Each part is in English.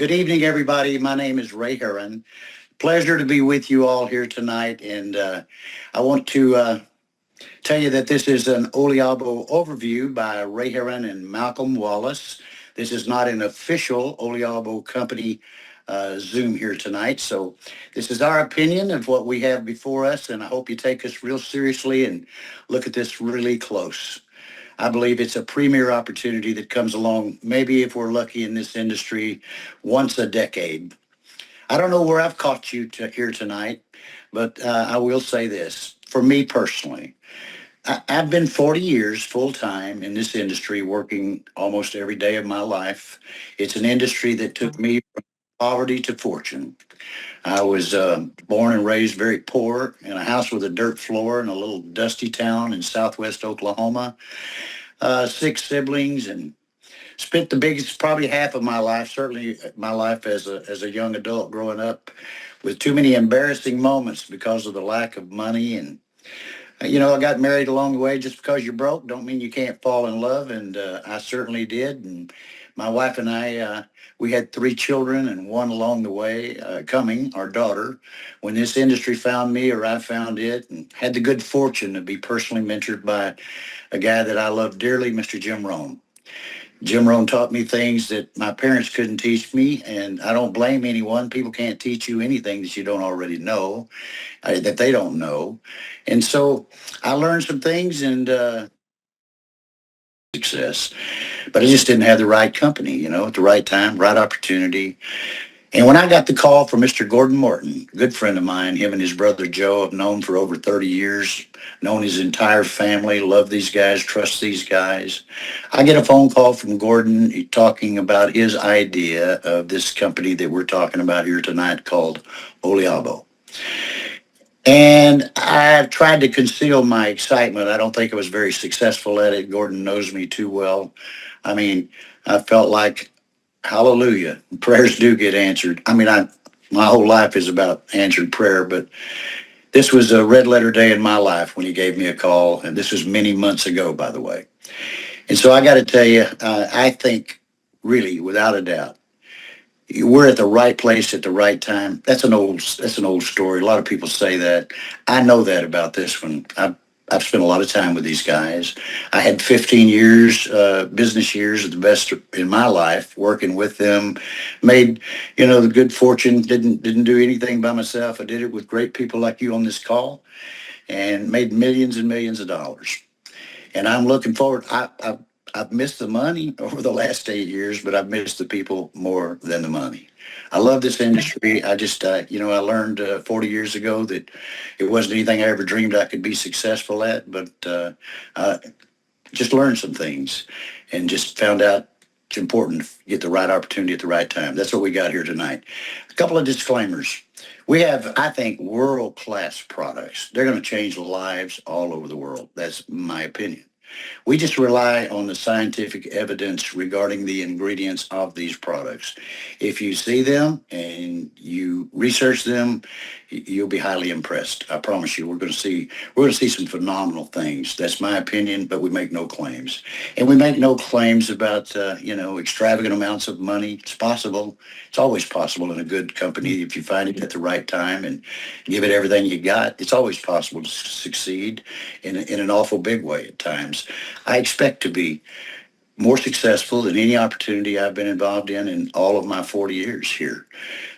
Good evening, everybody. My name is Ray Heron. Pleasure to be with you all here tonight. And I want to tell you that this is an Oliabo overview by Ray Heron and Malcolm Wallace. This is not an official Oliabo company Zoom here tonight. So this is our opinion of what we have before us. And I hope you take us real seriously and look at this really close. I believe it's a premier opportunity that comes along, maybe if we're lucky in this industry, once a decade. I don't know where I've caught you here tonight, but I will say this. For me personally, I've been 40 years full time in this industry, working almost every day of my life. It's an industry that took me from poverty to fortune. I was born and raised very poor in a house with a dirt floor in a little dusty town in southwest Oklahoma. Six siblings, and spent the biggest, probably half of my life, certainly my life as a young adult growing up, with too many embarrassing moments because of the lack of money. And I got married along the way. Just because you're broke don't mean you can't fall in love, and I certainly did. And my wife and I, we had three children, and one along the way, coming, our daughter, when this industry found me, or I found it, and had the good fortune to be personally mentored by a guy that I love dearly, Mr. Jim Rohn. Jim Rohn taught me things that my parents couldn't teach me, and I don't blame anyone. People can't teach you anything that you don't already know, that they don't know. And so I learned some things and success, but I just didn't have the right company, at the right time, right opportunity. And when I got the call from Mr. Gordon Morton, a good friend of mine, him and his brother Joe have known for over 30 years, known his entire family, love these guys, trust these guys. I get a phone call from Gordon talking about his idea of this company that we're talking about here tonight called Oliabo. And I've tried to conceal my excitement. I don't think I was very successful at it. Gordon knows me too well. I mean, I felt like hallelujah. Prayers do get answered. I mean, my whole life is about answered prayer, but this was a red letter day in my life when he gave me a call, and this was many months ago, by the way. And so I got to tell you, I think really, without a doubt, we're at the right place at the right time. That's an old story. A lot of people say that. I know that about this one. I've spent a lot of time with these guys. I had 15 years, business years, the best in my life, working with them. Made, the good fortune. Didn't do anything by myself. I did it with great people like you on this call, and made millions and millions of dollars. And I'm looking forward. I've missed the money over the last 8 years, but I've missed the people more than the money. I love this industry. I just, I learned 40 years ago that it wasn't anything I ever dreamed I could be successful at, but I just learned some things and just found out it's important to get the right opportunity at the right time. That's what we got here tonight. A couple of disclaimers. We have, I think, world-class products. They're going to change lives all over the world. That's my opinion. We just rely on the scientific evidence regarding the ingredients of these products. If you see them and you research them, you'll be highly impressed. I promise you, we're going to see some phenomenal things. That's my opinion, but we make no claims, and we make no claims about extravagant amounts of money. It's possible. It's always possible in a good company if you find it at the right time and give it everything you got. It's always possible to succeed in an awful big way at times. I expect to be more successful than any opportunity I've been involved in all of my 40 years here.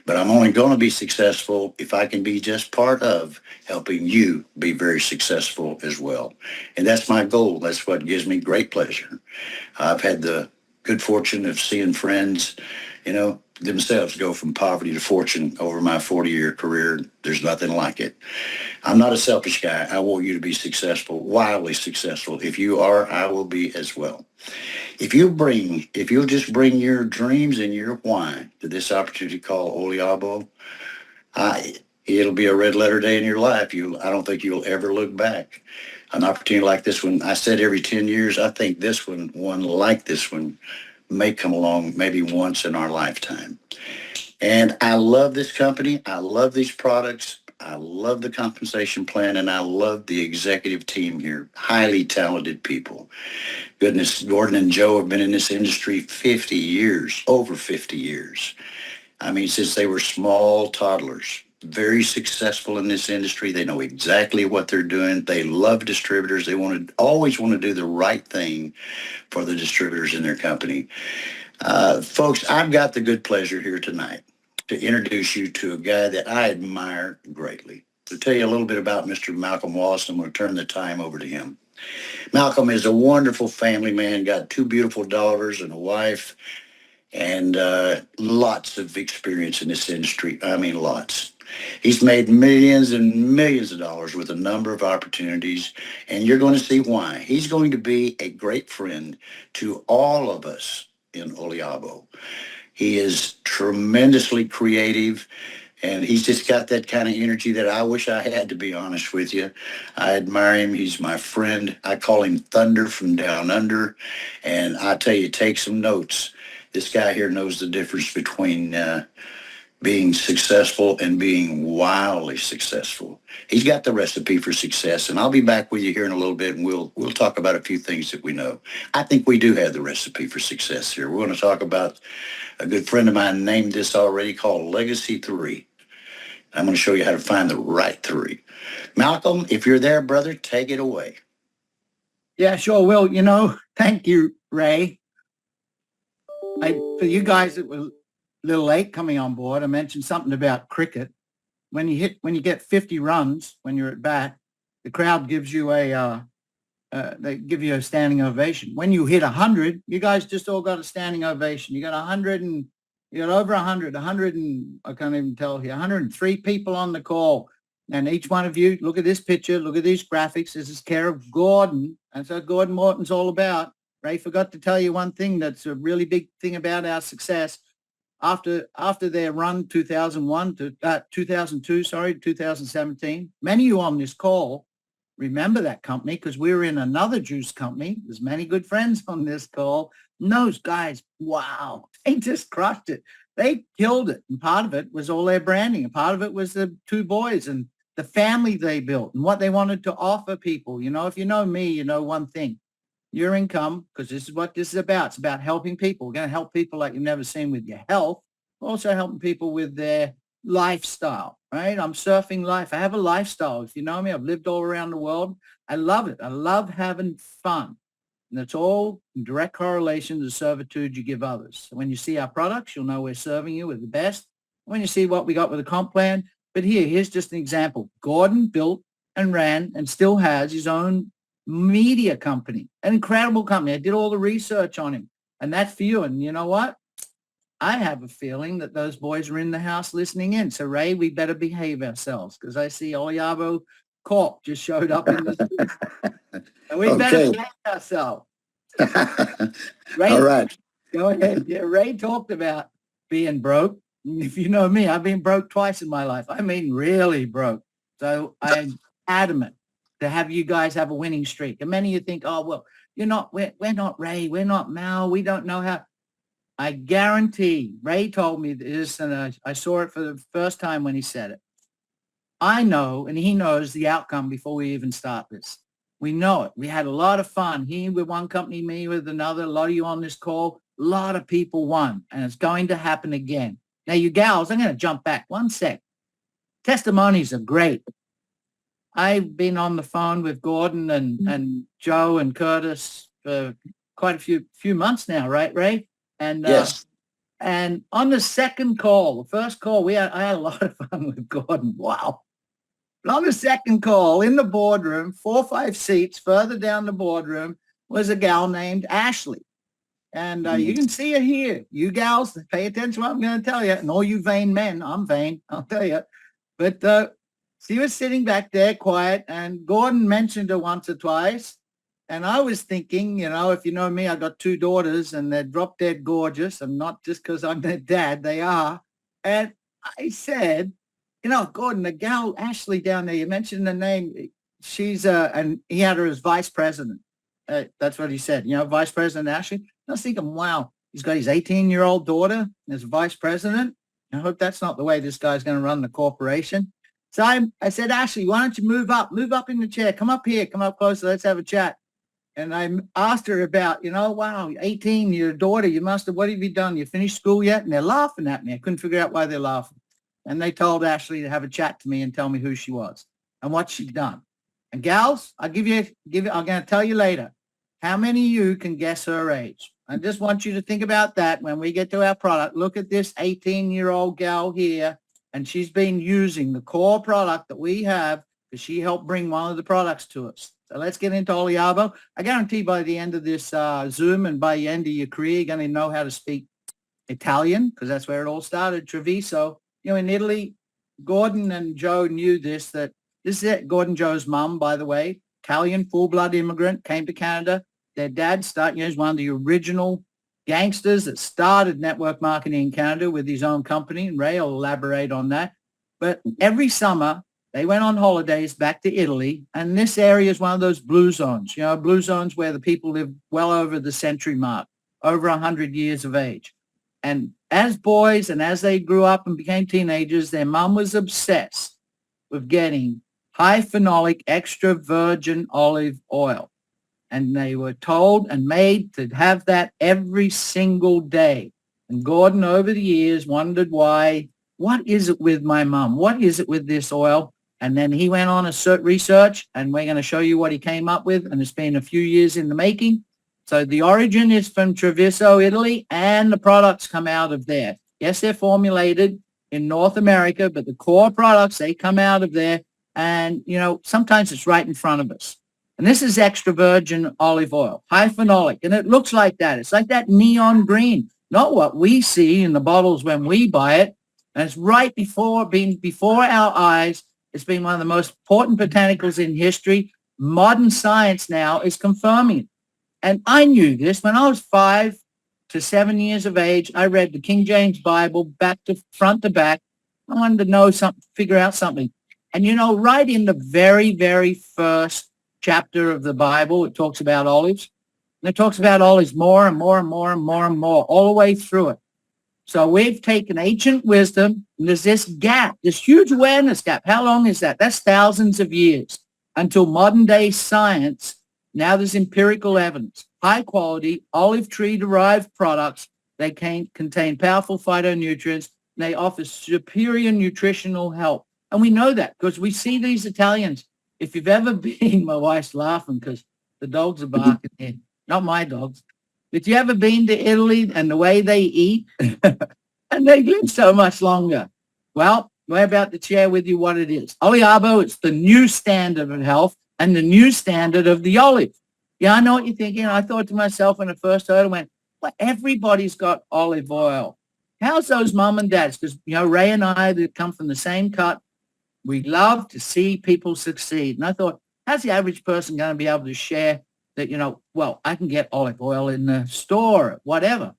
But I'm only going to be successful if I can be just part of helping you be very successful as well. And that's my goal. That's what gives me great pleasure. I've had the good fortune of seeing friends, themselves go from poverty to fortune over my 40-year career. There's nothing like it. I'm not a selfish guy. I want you to be successful, wildly successful. If you are, I will be as well. If you'll just bring your dreams and your why to this opportunity called Oliabo, it'll be a red letter day in your life. I don't think you'll ever look back. An opportunity like this one, I said every 10 years, I think one like this one, may come along maybe once in our lifetime. And I love this company. I love these products. I love the compensation plan, and I love the executive team here. Highly talented people. Goodness, Gordon and Joe have been in this industry 50 years, over 50 years. I mean, since they were small toddlers, very successful in this industry. They know exactly what they're doing. They love distributors. They always want to do the right thing for the distributors in their company. Folks, I've got the good pleasure here tonight to introduce you to a guy that I admire greatly. To tell you a little bit about Mr. Malcolm Wallace, I'm going to turn the time over to him. Malcolm is a wonderful family man, got two beautiful daughters and a wife, and lots of experience in this industry. I mean, lots. He's made millions and millions of dollars with a number of opportunities, and you're going to see why. He's going to be a great friend to all of us in Oliabo. He is tremendously creative, and he's just got that kind of energy that I wish I had, to be honest with you. I admire him. He's my friend. I call him Thunder from Down Under, and I tell you, take some notes. This guy here knows the difference between being successful and being wildly successful. He's got the recipe for success, and I'll be back with you here in a little bit, and we'll talk about a few things that we know. I think we do have the recipe for success here. We're going to talk about a good friend of mine named this already, called Legacy 3. I'm going to show you how to find the right 3. Malcolm, if you're there, brother, take it away. Yeah, sure will. Thank you, Ray. For you guys that were a little late coming on board, I mentioned something about cricket. When you get 50 runs when you're at bat, the crowd gives you they give you a standing ovation. When you hit 100, you guys just all got a standing ovation. You got 100 and you got over 100 and I can't even tell here, 103 people on the call. And each one of you, look at this picture, look at these graphics. This is care of Gordon. That's what Gordon Morton's all about. Ray forgot to tell you one thing that's a really big thing about our success. After their run 2001 to 2002, 2017, many of you on this call remember that company because we were in another juice company. There's many good friends on this call. And those guys, wow, they just crushed it. They killed it. And part of it was all their branding. And part of it was the two boys and the family they built and what they wanted to offer people. If you know me, you know one thing. Your income, because this is what this is about. It's about helping people. We're going to help people like you've never seen with your health. Also helping people with their lifestyle, right? I'm surfing life. I have a lifestyle. If you know me, I've lived all around the world. I love it. I love having fun. And it's all in direct correlation to the servitude you give others. So when you see our products, you'll know we're serving you with the best. When you see what we got with the comp plan, but here's just an example. Gordon built and ran and still has his own media company, an incredible company. I did all the research on him, and that's for you. And you know what? I have a feeling that those boys are in the house listening in. So Ray, we better behave ourselves because I see Oliabo Corp just showed up in the and we better behave ourselves. Ray, all right. Go ahead. Yeah, Ray talked about being broke. If you know me, I've been broke twice in my life. I mean, really broke. So I'm adamant to have you guys have a winning streak. And many of you think, oh, well, we're not Ray, we're not Mal, we don't know how. I guarantee, Ray told me this, and I saw it for the first time when he said it. I know, and he knows the outcome before we even start this. We know it. We had a lot of fun. He with one company, me with another. A lot of you on this call, a lot of people won, and it's going to happen again. Now, you gals, I'm going to jump back 1 sec. Testimonies are great. I've been on the phone with Gordon and Joe and Curtis for quite a few months now, right, Ray? And yes. And on the second call, the first call, I had a lot of fun with Gordon. Wow. But on the second call in the boardroom, 4 or 5 seats further down the boardroom, was a gal named Ashley. And you can see her here. You gals, pay attention to what I'm going to tell you. And all you vain men, I'm vain, I'll tell you. But she was sitting back there quiet, and Gordon mentioned her once or twice. And I was thinking, if you know me, I've got 2 daughters, and they're drop dead gorgeous. And not just because I'm their dad, they are. And I said, Gordon, the gal Ashley down there, you mentioned the name. She's, and he had her as vice president. That's what he said, Vice President Ashley. I was thinking, wow, he's got his 18-year-old daughter as vice president. I hope that's not the way this guy's going to run the corporation. So I said, Ashley, why don't you move up in the chair? Come up here, come up closer. Let's have a chat. And I asked her about, wow, 18, your daughter, what have you done? You finished school yet? And they're laughing at me. I couldn't figure out why they're laughing. And they told Ashley to have a chat to me and tell me who she was and what she'd done. And gals, I'm going to tell you later, how many of you can guess her age? I just want you to think about that when we get to our product. Look at this 18-year-old gal here, and she's been using the core product that we have because she helped bring one of the products to us. So let's get into Oliabo. I guarantee by the end of this Zoom and by the end of your career, you're going to know how to speak Italian because that's where it all started. Treviso, in Italy, Gordon and Joe knew this, that this is it. Gordon Joe's mom, by the way, Italian full-blood immigrant, came to Canada. Their dad is one of the original gangsters that started network marketing in Canada with his own company, and Ray will elaborate on that. But every summer, they went on holidays back to Italy, and this area is one of those blue zones, blue zones where the people live well over the century mark, over 100 years of age. And as boys and as they grew up and became teenagers, their mom was obsessed with getting high phenolic extra virgin olive oil. And they were told and made to have that every single day. And Gordon, over the years, wondered why, what is it with my mom? What is it with this oil? And then he went on a research, and we're going to show you what he came up with. And it's been a few years in the making. So the origin is from Treviso, Italy, and the products come out of there. Yes, they're formulated in North America, but the core products, they come out of there. And, sometimes it's right in front of us. And this is extra virgin olive oil, high phenolic. And it looks like that. It's like that neon green, not what we see in the bottles when we buy it. And it's right before our eyes. It's been one of the most important botanicals in history. Modern science now is confirming it. And I knew this when I was 5 to 7 years of age. I read the King James Bible back to front to back. I wanted to know something, figure out something. And, right in the very, very first chapter of the Bible, it talks about olives. And it talks about olives more and more and more and more and more all the way through it. So we've taken ancient wisdom, and there's this gap, this huge awareness gap. How long is that? That's thousands of years until modern day science. Now there's empirical evidence, high quality olive tree derived products. They contain powerful phytonutrients. And they offer superior nutritional health. And we know that because we see these Italians. If you've ever been, my wife's laughing because the dogs are barking here, not my dogs. If you ever been to Italy and the way they eat, and they live so much longer. Well, we're about to share with you what it is. Oliabo, it's the new standard of health and the new standard of the olive. Yeah, I know what you're thinking. I thought to myself when I first heard it, I went, well, everybody's got olive oil. How's those mom and dads? Because, Ray and I, they come from the same cut. We love to see people succeed. And I thought, how's the average person going to be able to share that, I can get olive oil in the store, whatever.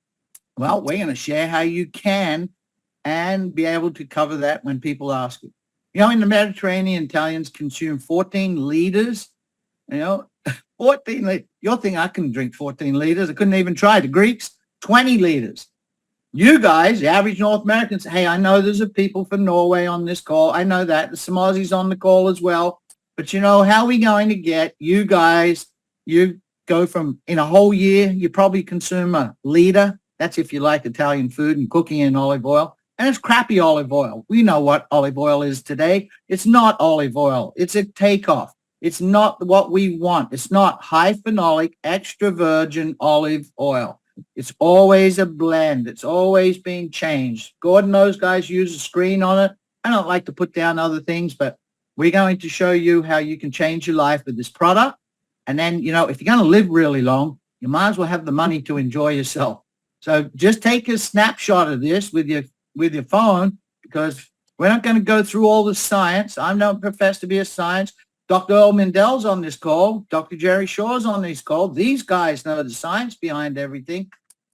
Well, we're going to share how you can and be able to cover that when people ask you. In the Mediterranean, Italians consume 14 liters, 14 liters. You'll think I can drink 14 liters. I couldn't even try. The Greeks, 20 liters. You guys, the average North Americans, hey, I know there's people from Norway on this call. I know that. There's some Aussies on the call as well. But how are we going to get you guys, you go from, in a whole year, you probably consume a liter. That's if you like Italian food and cooking in olive oil. And it's crappy olive oil. We know what olive oil is today. It's not olive oil. It's a takeoff. It's not what we want. It's not high phenolic, extra virgin olive oil. It's always a blend. It's always being changed. Gordon, those guys use a screen on it. I don't like to put down other things, but we're going to show you how you can change your life with this product. And then, if you're going to live really long, you might as well have the money to enjoy yourself. So just take a snapshot of this with your phone, because we're not going to go through all the science. I don't profess to be a science. Dr. Earl Mindell's on this call. Dr. Jerry Shaw's on this call. These guys know the science behind everything.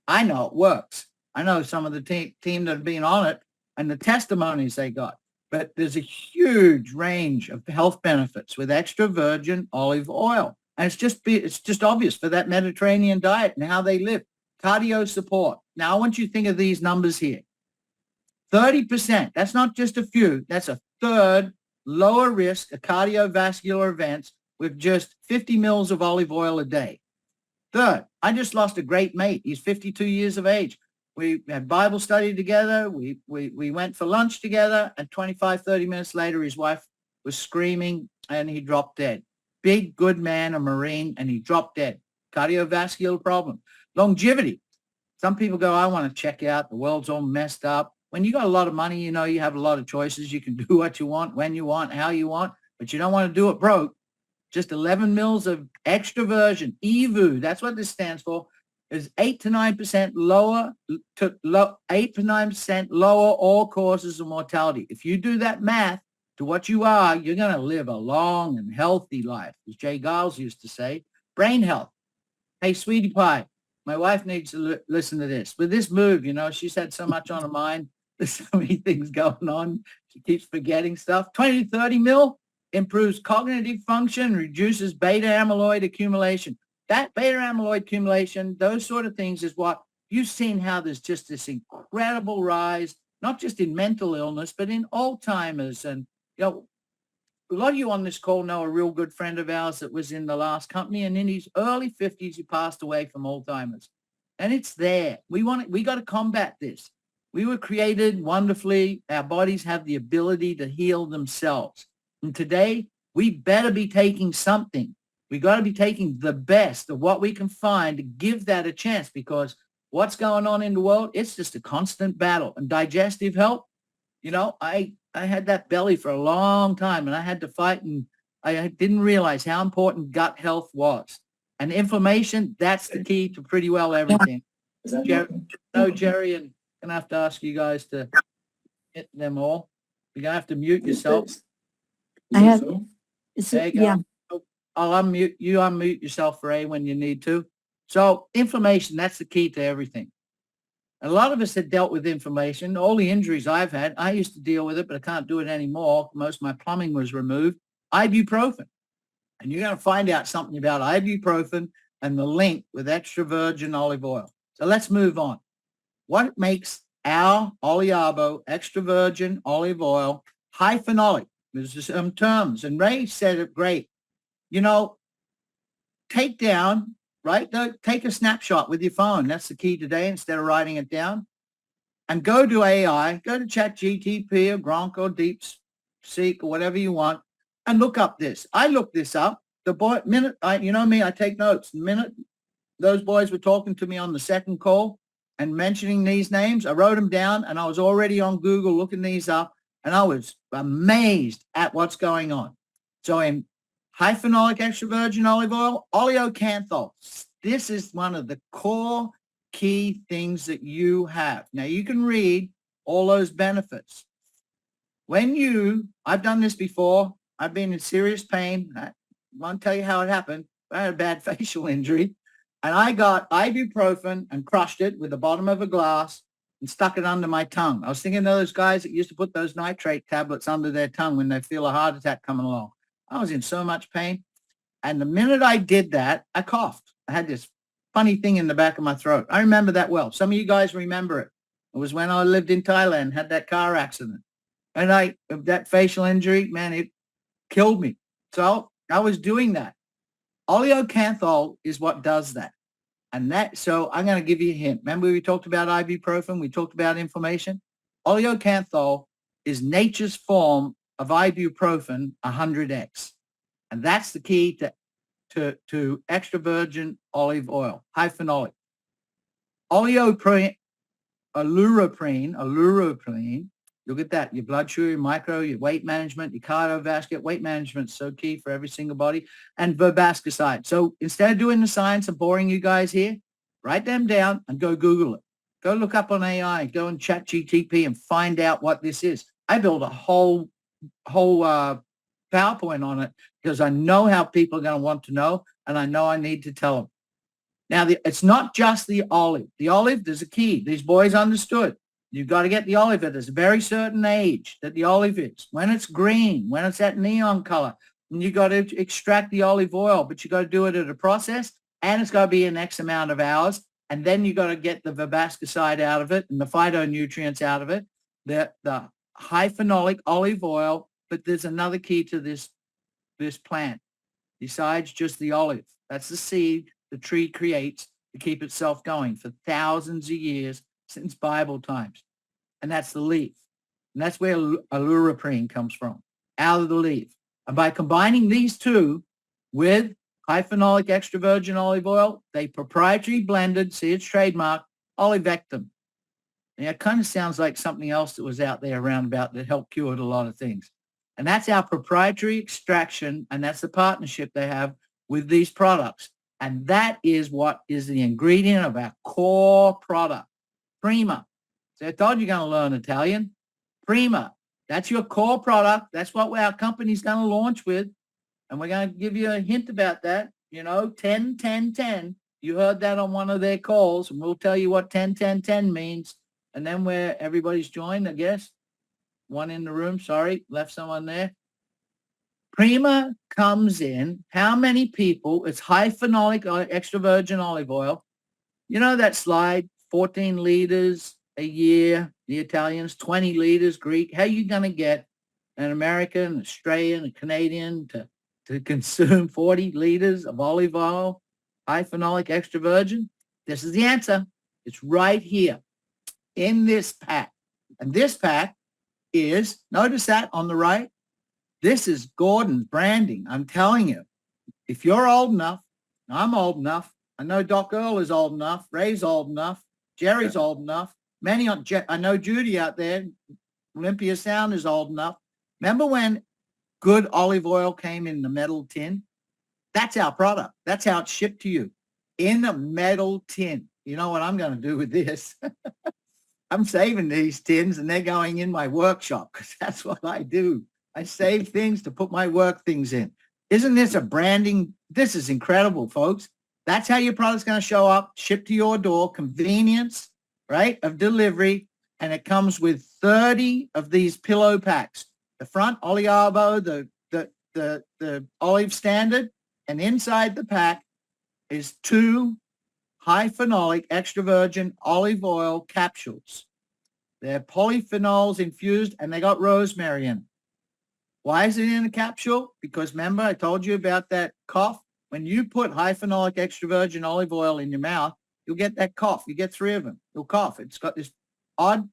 I know it works. I know some of the team that have been on it and the testimonies they got. But there's a huge range of health benefits with extra virgin olive oil. And it's just obvious for that Mediterranean diet and how they live. Cardio support. Now, I want you to think of these numbers here. 30%. That's not just a few. That's a third lower risk of cardiovascular events with just 50 mils of olive oil a day. Third, I just lost a great mate. He's 52 years of age. We had Bible study together. We went for lunch together, and 25, 30 minutes later, his wife was screaming and he dropped dead. Big, good man, a Marine, and he dropped dead. Cardiovascular problem. Longevity. Some people go, I want to check out. The world's all messed up. When you got a lot of money, you know, you have a lot of choices. You can do what you want, when you want, how you want, but you don't want to do it broke. Just 11 mils of extroversion, EVU, that's what this stands for, is 8 to 9% lower, 8 to 9% lower all causes of mortality. If you do that math to what you are, you're going to live a long and healthy life, as Jay Giles used to say. Brain health. Hey, sweetie pie, my wife needs to listen to this. With this move, you know, she's had so much on her mind. There's so many things going on. She keeps forgetting stuff. 20 to 30 mil improves cognitive function, reduces beta amyloid accumulation. That beta amyloid accumulation, those sort of things is what you've seen, how there's just this incredible rise, not just in mental illness, but in Alzheimer's. And, you know, a lot of you on this call know a real good friend of ours that was in the last company, and in his early 50s, he passed away from Alzheimer's. And it's there. We got to combat this. We were created wonderfully. Our bodies have the ability to heal themselves. And today, we better be taking something. We got to be taking the best of what we can find to give that a chance, because what's going on in the world, it's just a constant battle. And digestive health, you know, I had that belly for a long time, and I had to fight, and I didn't realize how important gut health was. And inflammation, that's the key to pretty well everything. Jerry, and I'm going to have to ask you guys to hit them all. You're going to have to mute yourself. I have, There you go. yeah, I'll unmute yourself, Ray, when you need to. So inflammation, that's the key to everything. A lot of us had dealt with inflammation. All the injuries I've had, I used to deal with it, but I can't do it anymore. Most of my plumbing was removed. Ibuprofen. And you're going to find out something about ibuprofen and the link with extra virgin olive oil. So let's move on. What makes our Oliabo extra virgin olive oil high phenolic? There's some terms, and Ray said it great. You know, take down, right? Take a snapshot with your phone. That's the key today, instead of writing it down. And go to AI, go to ChatGPT or Gronk or DeepSeek or whatever you want, and look up this. I looked this up. You know me, I take notes. The minute those boys were talking to me on the second call and mentioning these names, I wrote them down, and I was already on Google looking these up. And I was amazed at what's going on. So in high phenolic extra virgin olive oil, oleocanthal. This is one of the core key things that you have. Now, you can read all those benefits. I've done this before. I've been in serious pain. I won't tell you how it happened. I had a bad facial injury. And I got ibuprofen and crushed it with the bottom of a glass and stuck it under my tongue. I was thinking of those guys that used to put those nitrate tablets under their tongue when they feel a heart attack coming along. I was in so much pain. And the minute I did that, I coughed. I had this funny thing in the back of my throat. I remember that well. Some of you guys remember it. It was when I lived in Thailand, had that car accident. And that facial injury, man, it killed me. So I was doing that. Oleocanthal is what does that. So I'm going to give you a hint. Remember we talked about ibuprofen? We talked about inflammation. Oleocanthal is nature's form of ibuprofen 100x. And that's the key to extra virgin olive oil, high phenolic. Alluroprene, you'll get that, your blood sugar, your your weight management, your cardiovascular. Weight management is so key for every single body. And verbascicide. So instead of doing the science and boring you guys here, write them down and go Google it. Go look up on AI, go and chat GTP and find out what this is. I built a whole PowerPoint on it because I know how people are going to want to know, and I know I need to tell them. Now, it's not just the olive. The olive, there's a key. These boys understood. You've got to get the olive at a very certain age that the olive is. When it's green, when it's that neon color, and you got to extract the olive oil, but you got to do it at a process, and it's got to be an X amount of hours. And then you got to get the verbascicide out of it and the phytonutrients out of it, the high phenolic olive oil. But there's another key to this plant besides just the olive. That's the seed. the tree creates to keep itself going for thousands of years since Bible times. And that's the leaf. And that's where aleuroprene comes from, out of the leaf. And by combining these two with high phenolic extra virgin olive oil, they proprietary blended, see its trademark, Olivectum. And it kind of sounds like something else that was out there around about that helped cure a lot of things. And that's our proprietary extraction, and that's the partnership they have with these products. And that is what is the ingredient of our core product, Prima. So I told you you're going to learn Italian. Prima. That's your core product. That's what our company's going to launch with. And we're going to give you a hint about that. 10, 10, 10. You heard that on one of their calls, and we'll tell you what 10, 10, 10 means. And then where everybody's joined, I guess. One in the room, sorry, left someone there. Prima comes in. How many people? It's high phenolic extra virgin olive oil. You know that slide, 14 liters a year, the Italians, 20 liters Greek. How are you going to get an American, Australian, a Canadian to consume 40 liters of olive oil, high phenolic extra virgin? This is the answer. It's right here in this pack. And this pack is, notice that on the right, this is Gordon's branding. I'm telling you, if you're old enough, I'm old enough, I know Doc Earl is old enough, Ray's old enough, Jerry's old enough, I know Judy out there, Olympia Sound is old enough. Remember when good olive oil came in the metal tin? That's our product. That's how it's shipped to you in a metal tin. You know what I'm going to do with this? I'm saving these tins and they're going in my workshop because that's what I do. I save things to put my work things in. Isn't this a branding? This is incredible, folks. That's how your product's going to show up, shipped to your door, convenience, right, of delivery. And it comes with 30 of these pillow packs. The front, Oliabo, the olive standard, and inside the pack is 2 high phenolic extra virgin olive oil capsules. They're polyphenols infused, and they got rosemary in them. Why is it in a capsule? Because remember, I told you about that cough. When you put high phenolic extra virgin olive oil in your mouth, you'll get that cough. You get 3 of them. You'll cough. It's got this odd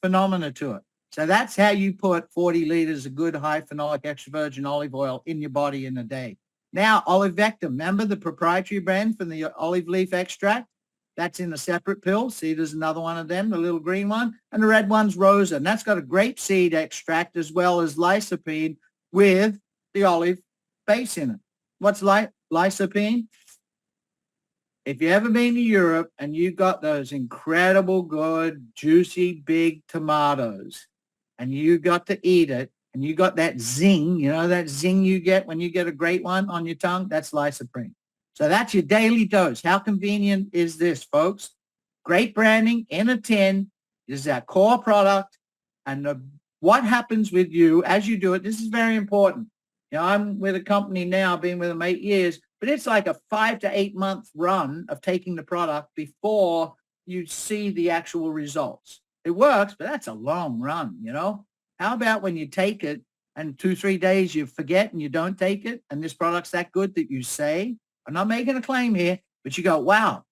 phenomena to it. So that's how you put 40 liters of good high phenolic extra virgin olive oil in your body in a day. Now, Olivectum, remember the proprietary brand from the olive leaf extract? That's in a separate pill. See, there's another one of them, the little green one. And the red one's Rosa. And that's got a grape seed extract as well as lycopene with the olive base in it. What's lycopene? If you've ever been to Europe and you got those incredible, good, juicy, big tomatoes, and you got to eat it, and you got that zing, that zing you get when you get a great one on your tongue, that's lycopene. So that's your daily dose. How convenient is this, folks? Great branding in a tin. This is our core product. And what happens with you as you do it, this is very important. I'm with a company now, been with them 8 years, but it's like a 5 to 8 month run of taking the product before you see the actual results. It works, but that's a long run, How about when you take it and 2-3 days you forget and you don't take it, and this product's that good that you say, I'm not making a claim here, but you go, wow,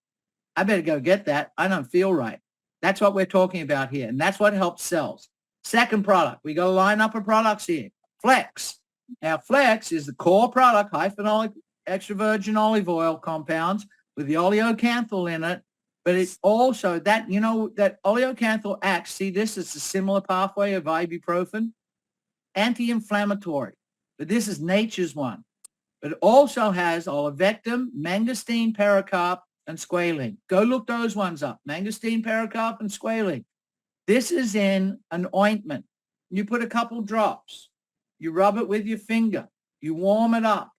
I better go get that. I don't feel right. That's what we're talking about here, and that's what helps sells. Second product, we got a lineup of products here. Flex. Now, Flex is the core product, high phenolic extra virgin olive oil compounds with the oleocanthal in it. But it's also that, that oleocanthal acts, see, this is a similar pathway of ibuprofen, anti-inflammatory. But this is nature's one. But it also has olivectum, mangosteen, pericarp, and squalene. Go look those ones up, mangosteen, pericarp, and squalene. This is in an ointment. You put a couple drops. You rub it with your finger. You warm it up.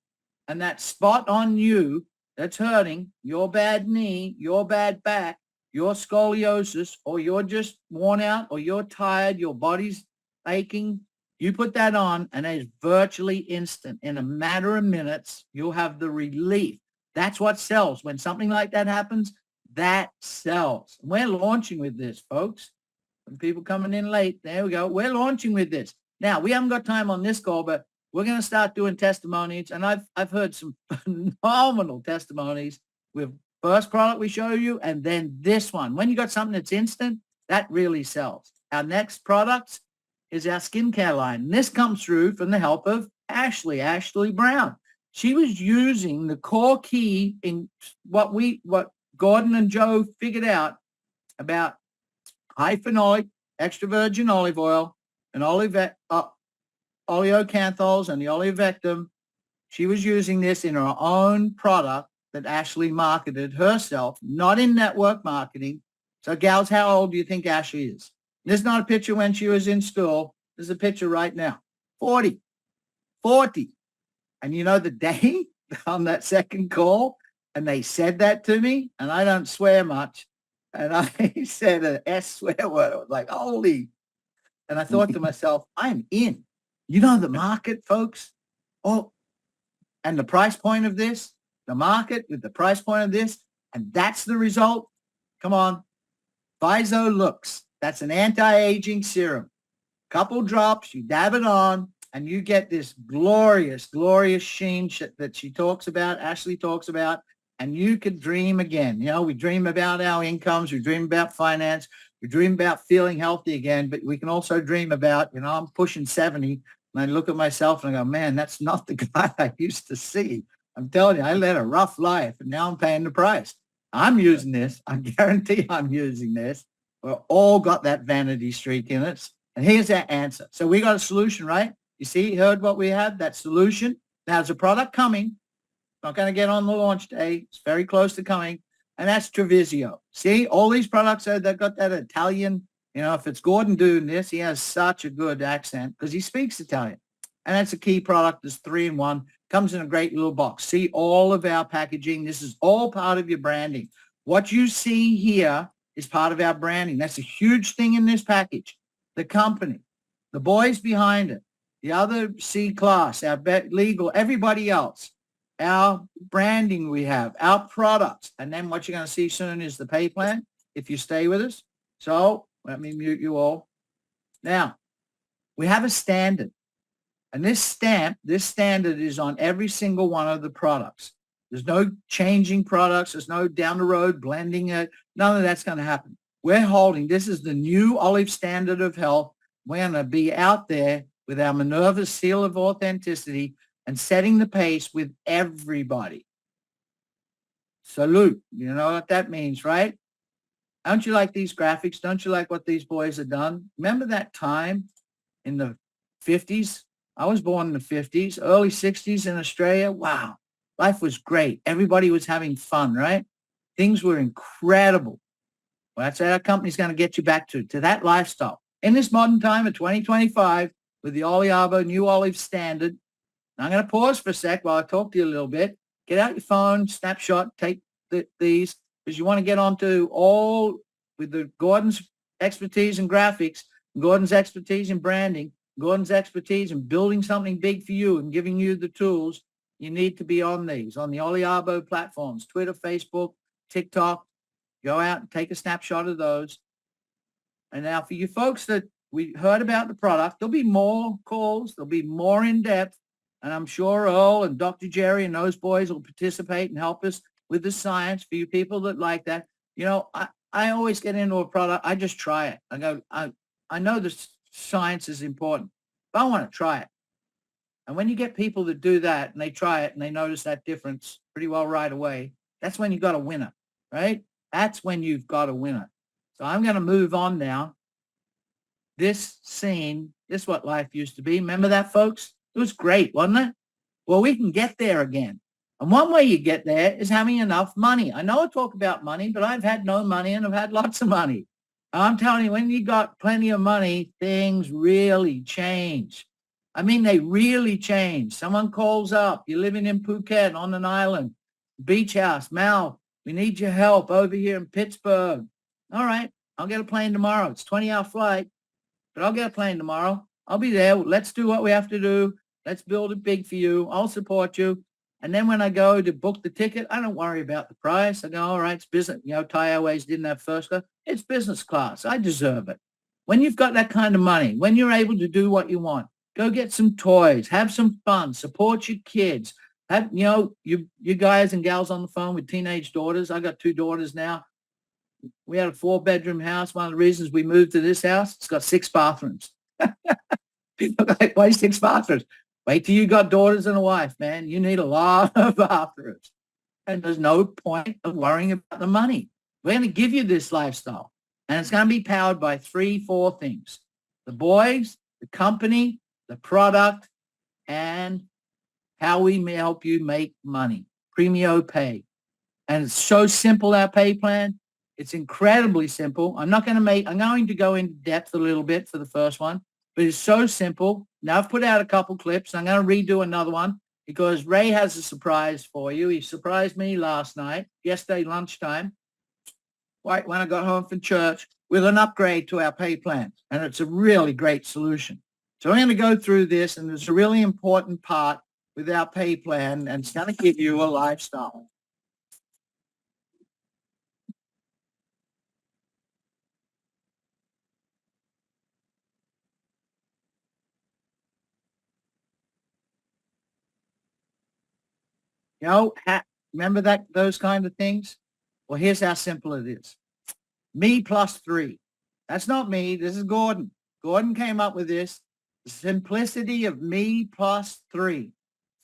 And that spot on you that's hurting, your bad knee, your bad back, your scoliosis, or you're just worn out, or you're tired, your body's aching, you put that on and it's virtually instant. In a matter of minutes, you'll have the relief. That's what sells. When something like that happens, that sells. We're launching with this, folks. When people coming in late, there we go. We're launching with this. Now, we haven't got time on this call, but we're going to start doing testimonies. And I've heard some phenomenal testimonies with first product we show you, and then this one. When you got something that's instant, that really sells. Our next product is our skincare line. And this comes through from the help of Ashley Brown. She was using the core key in what Gordon and Joe figured out about high phenolic, extra virgin olive oil, and oleocanthols and the olivectum. She was using this in her own product that Ashley marketed herself, not in network marketing. So gals, how old do you think Ashley is? This is not a picture when she was in school. This is a picture right now. 40. And you know the day on that second call, and they said that to me, and I don't swear much, and I said an S swear word. I was like, holy. And I thought to myself, I'm in. You know the market, folks? Oh, and the price point of this, the market with the price point of this, and that's the result. Come on. VisoLux. That's an anti-aging serum. Couple drops, you dab it on, and you get this glorious, glorious sheen that she talks about, Ashley talks about, and you could dream again. You know, we dream about our incomes, we dream about finance, we dream about feeling healthy again, but we can also dream about, you know, I'm pushing 70, and I look at myself and I go, man, that's not the guy I used to see. I'm telling you, I led a rough life, and now I'm paying the price. I'm using this. I guarantee I'm using this. We've all got that vanity streak in us. And here's our answer. So we got a solution, right? You see, heard what we have, that solution. Now there's a product coming. Not going to get on the launch day. It's very close to coming. And that's Trevisio. See, all these products, they've got that Italian, you know, if it's Gordon doing this, he has such a good accent because he speaks Italian. And that's a key product. There's 3-in-1. Comes in a great little box. See all of our packaging. This is all part of your branding. What you see here is part of our branding. That's a huge thing in this package. The company, the boys behind it, the other C-class, our legal, everybody else, our branding we have, our products. And then what you're going to see soon is the pay plan if you stay with us. So let me mute you all. Now, we have a standard. And this standard is on every single one of the products. There's no changing products. There's no down the road blending it. None of that's going to happen. We're holding, this is the new olive standard of health. We're going to be out there with our Minerva seal of authenticity and setting the pace with everybody. Salute. You know what that means, right? Don't you like these graphics? Don't you like what these boys have done? Remember that time in the 50s? I was born in the 50s, early 60s in Australia. Wow. Life was great. Everybody was having fun, right? Things were incredible. Well, that's what our company's going to get you back to that lifestyle. In this modern time of 2025, with the Oliabo New Olive Standard, I'm going to pause for a sec while I talk to you a little bit. Get out your phone, snapshot, take these, because you want to get onto all with the Gordon's expertise in graphics, Gordon's expertise in branding, Gordon's expertise in building something big for you and giving you the tools. You need to be on these, on the Oliabo platforms, Twitter, Facebook, TikTok. Go out and take a snapshot of those. And now for you folks that we heard about the product, there'll be more calls. There'll be more in depth. And I'm sure Earl and Dr. Jerry and those boys will participate and help us with the science for you people that like that. You know, I always get into a product. I just try it. I go, I know the science is important, but I want to try it. And when you get people that do that and they try it and they notice that difference pretty well right away, that's when you got a winner, right? That's when you've got a winner. So I'm going to move on now. This scene, this is what life used to be. Remember that, folks? It was great, wasn't it? Well, we can get there again. And one way you get there is having enough money. I know I talk about money, but I've had no money and I've had lots of money. I'm telling you, when you got plenty of money, things really change. I mean, they really change. Someone calls up. You're living in Phuket on an island, beach house. Mal, we need your help over here in Pittsburgh. All right, I'll get a plane tomorrow. It's a 20-hour flight, but I'll get a plane tomorrow. I'll be there. Let's do what we have to do. Let's build it big for you. I'll support you. And then when I go to book the ticket, I don't worry about the price. I go, all right, it's business. You know, Thai Airways didn't have first class. It's business class. I deserve it. When you've got that kind of money, when you're able to do what you want, go get some toys, have some fun, support your kids, You guys and gals on the phone with teenage daughters. I got 2 daughters now. We had a 4-bedroom house. One of the reasons we moved to this house, it's got 6 bathrooms. People are like, why 6 bathrooms? Wait till you got daughters and a wife, man. You need a lot of bathrooms. And there's no point of worrying about the money. We're going to give you this lifestyle. And it's going to be powered by 3-4 things: the boys, the company, the product, and how we may help you make money. Premio Pay. And it's so simple, our pay plan. It's incredibly simple. I'm going to go into depth a little bit for the first one, but it's so simple. Now I've put out a couple clips. I'm going to redo another one because Ray has a surprise for you. He surprised me yesterday lunchtime, right when I got home from church, with an upgrade to our pay plan. And it's a really great solution. So I'm going to go through this, and there's a really important part with our pay plan, and it's going to give you a lifestyle. Remember those kind of things? Well, here's how simple it is. Me plus 3. That's not me. This is Gordon. Gordon came up with this. The simplicity of me plus 3.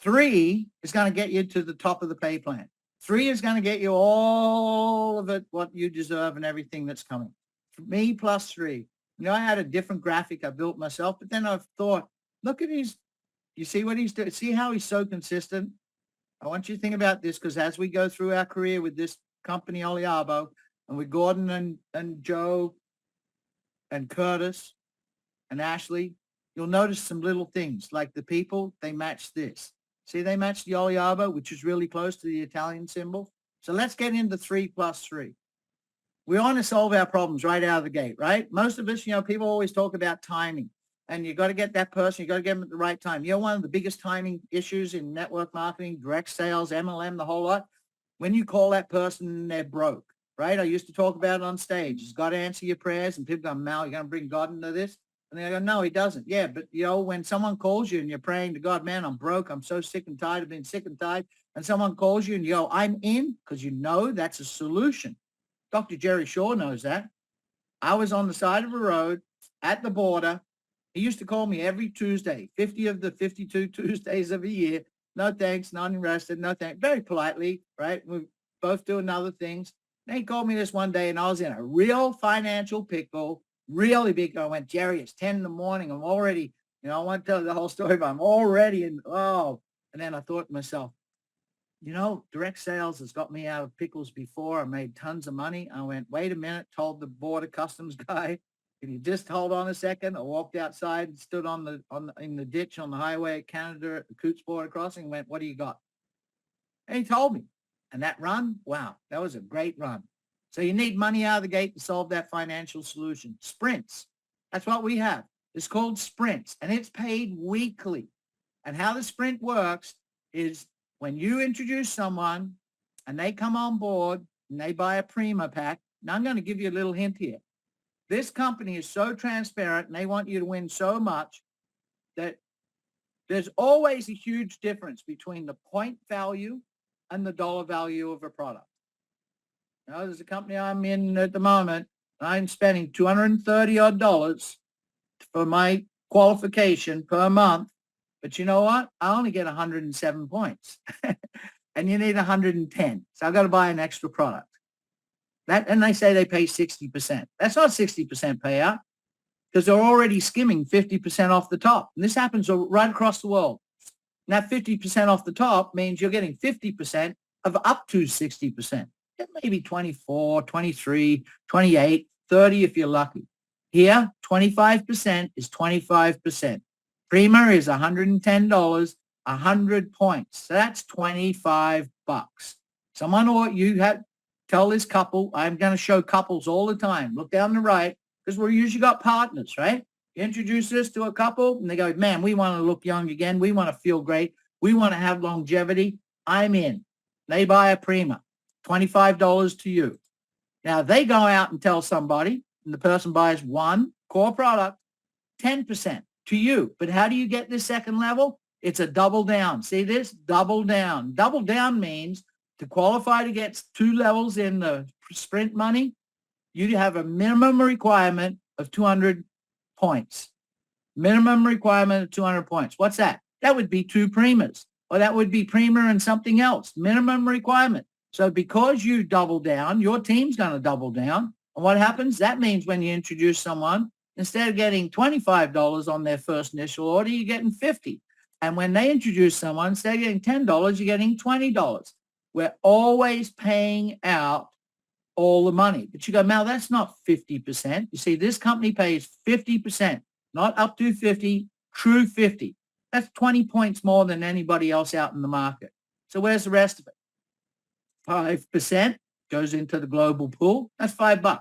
3 is going to get you to the top of the pay plan. 3 is going to get you all of it, what you deserve and everything that's coming. Me plus 3. I had a different graphic I built myself, but then I've thought, look at you see what he's doing? See how he's so consistent? I want you to think about this, because as we go through our career with this company, Oliabo, and with Gordon and Joe and Curtis and Ashley, you'll notice some little things like the people, they match this. See, they match the Oliabo, which is really close to the Italian symbol. So let's get into 3 plus 3. We want to solve our problems right out of the gate, right? Most of us, people always talk about timing. And you got to get that person, you got to get them at the right time. One of the biggest timing issues in network marketing, direct sales, MLM, the whole lot, when you call that person, they're broke, right? I used to talk about it on stage. He's got to answer your prayers. And people go, Mal, you're going to bring God into this? And they go, no, he doesn't. Yeah, but, when someone calls you and you're praying to God, man, I'm broke. I'm so sick and tired of being sick and tired. And someone calls you and you go, I'm in, because that's a solution. Dr. Jerry Shaw knows that. I was on the side of a road at the border. He used to call me every Tuesday, 50 of the 52 Tuesdays of a year. No thanks, not interested, no thanks. Very politely, right? We both doing other things. And he called me this one day, and I was in a real financial pickle, really big. I went, Jerry, it's 10 in the morning. I'm already, I want to tell you the whole story, but I'm already in, And then I thought to myself, direct sales has got me out of pickles before. I made tons of money. I went, wait a minute, told the border customs guy, can you just hold on a second? I walked outside and stood in the ditch on the highway at Canada at the Coots border crossing and went, what do you got? And he told me. And that run, wow, that was a great run. So you need money out of the gate to solve that financial solution. Sprints. That's what we have. It's called sprints, and it's paid weekly. And how the sprint works is when you introduce someone and they come on board and they buy a Prima pack. Now I'm going to give you a little hint here. This company is so transparent and they want you to win so much that there's always a huge difference between the point value and the dollar value of a product. Now, there's a company I'm in at the moment. I'm spending $230 odd for my qualification per month. But you know what? I only get 107 points. And you need 110. So I've got to buy an extra product. And they say they pay 60%. That's not 60% payout, because they're already skimming 50% off the top. And this happens right across the world. And that 50% off the top means you're getting 50% of up to 60%. It may be 24, 23, 28, 30 if you're lucky. Here, 25% is 25%. Prima is $110, 100 points. So that's $25. Tell this couple, I'm going to show couples all the time. Look down the right, because we're usually got partners, right? You introduce this to a couple and they go, man, we want to look young again. We want to feel great. We want to have longevity. I'm in. They buy a Prima, $25 to you. Now they go out and tell somebody, and the person buys one core product, 10% to you. But how do you get this second level? It's a double down. See this? Double down. Double down means to qualify to get 2 levels in the sprint money, you have a minimum requirement of 200 points. Minimum requirement of 200 points. What's that? That would be 2 Primas, or that would be Prima and something else. Minimum requirement. So because you double down, your team's going to double down. And what happens? That means when you introduce someone, instead of getting $25 on their first initial order, you're getting $50. And when they introduce someone, instead of getting $10, you're getting $20. We're always paying out all the money. But you go, Mel, that's not 50%. You see, this company pays 50%, not up to 50, true 50. That's 20 points more than anybody else out in the market. So where's the rest of it? 5% goes into the global pool. That's $5.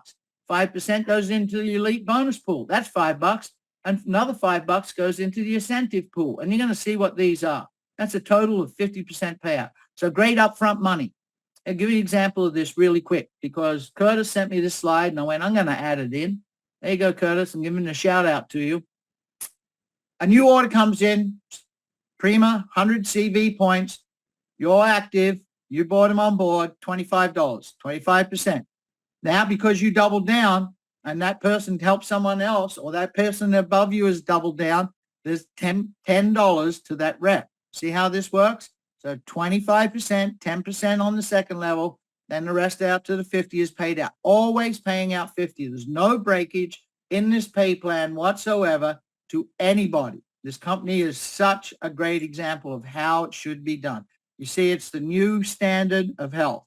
5% goes into the elite bonus pool. That's $5. And another $5 goes into the incentive pool. And you're going to see what these are. That's a total of 50% payout. So great upfront money. I'll give you an example of this really quick because Curtis sent me this slide and I went, I'm going to add it in. There you go, Curtis. I'm giving a shout out to you. A new order comes in, Prima, 100 CV points. You're active. You bought them on board, $25, 25%. Now, because you doubled down and that person helped someone else or that person above you has doubled down, there's $10 to that rep. See how this works? So 25%, 10% on the second level, then the rest out to the 50 is paid out. Always paying out 50. There's no breakage in this pay plan whatsoever to anybody. This company is such a great example of how it should be done. You see, it's the new standard of health.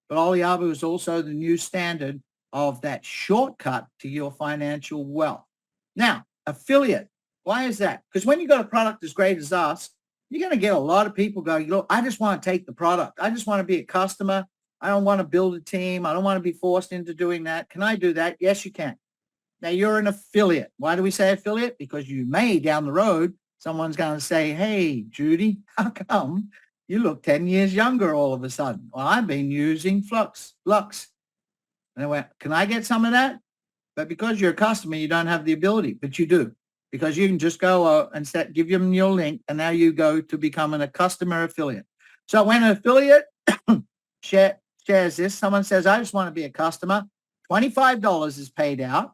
But Oliabo is also the new standard of that shortcut to your financial wealth. Now, affiliate. Why is that? Because when you got a product as great as us, you're going to get a lot of people going, look, I just want to take the product. I just want to be a customer. I don't want to build a team. I don't want to be forced into doing that. Can I do that? Yes, you can. Now, you're an affiliate. Why do we say affiliate? Because you may, down the road, someone's going to say, hey, Judy, how come you look 10 years younger all of a sudden? Well, I've been using Lux. And I went, can I get some of that? But because you're a customer, you don't have the ability, but you do. Because you can just go and give them your link, and now you go to becoming a customer affiliate. So when an affiliate shares this, someone says, I just want to be a customer, $25 is paid out,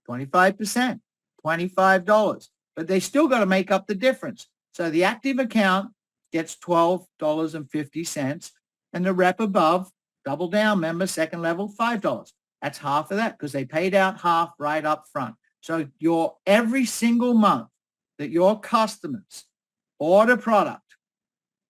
25%, $25. But they still got to make up the difference. So the active account gets $12.50, and the rep above, double down, member, second level, $5. That's half of that because they paid out half right up front. So every single month that your customers order product,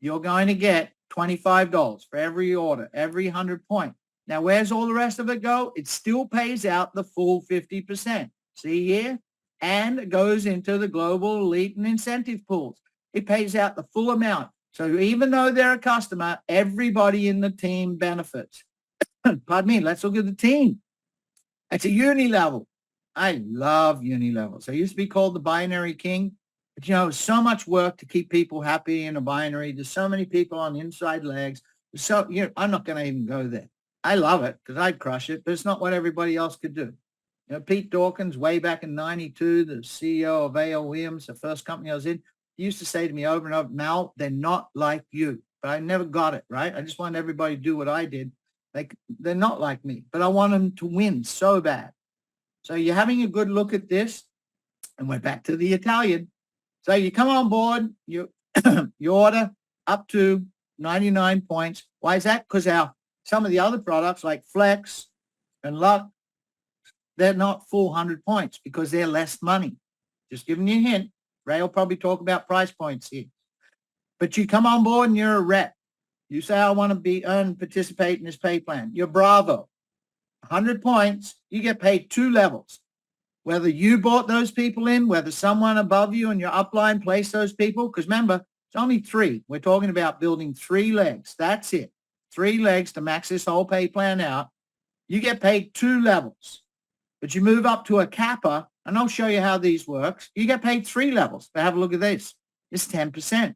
you're going to get $25 for every order, every 100 point. Now, where's all the rest of it go? It still pays out the full 50%. See here? And it goes into the global elite and incentive pools. It pays out the full amount. So even though they're a customer, everybody in the team benefits. Pardon me. Let's look at the team. It's a uni level. I love uni levels. I used to be called the binary king, but it's so much work to keep people happy in a binary. There's so many people on inside legs. So I'm not going to even go there. I love it because I'd crush it, but it's not what everybody else could do. Pete Dawkins, way back in 92, the CEO of A.L. Williams, the first company I was in, he used to say to me over and over, Mal, they're not like you. But I never got it, right? I just wanted everybody to do what I did. They're not like me, but I want them to win so bad. So you're having a good look at this, and we're back to the Italian. So you come on board, you order up to 99 points. Why is that? Because some of the other products like Flex and Luck, they're not full 100 points because they're less money. Just giving you a hint. Ray will probably talk about price points here. But you come on board and you're a rep. You say, I want to participate in this pay plan. You're Bravo. 100 points, you get paid 2 levels. Whether you brought those people in, whether someone above you in your upline placed those people, because remember, it's only 3. We're talking about building 3 legs. That's it. 3 legs to max this whole pay plan out. You get paid 2 levels. But you move up to a kappa, and I'll show you how these works. You get paid 3 levels. But have a look at this. It's 10%.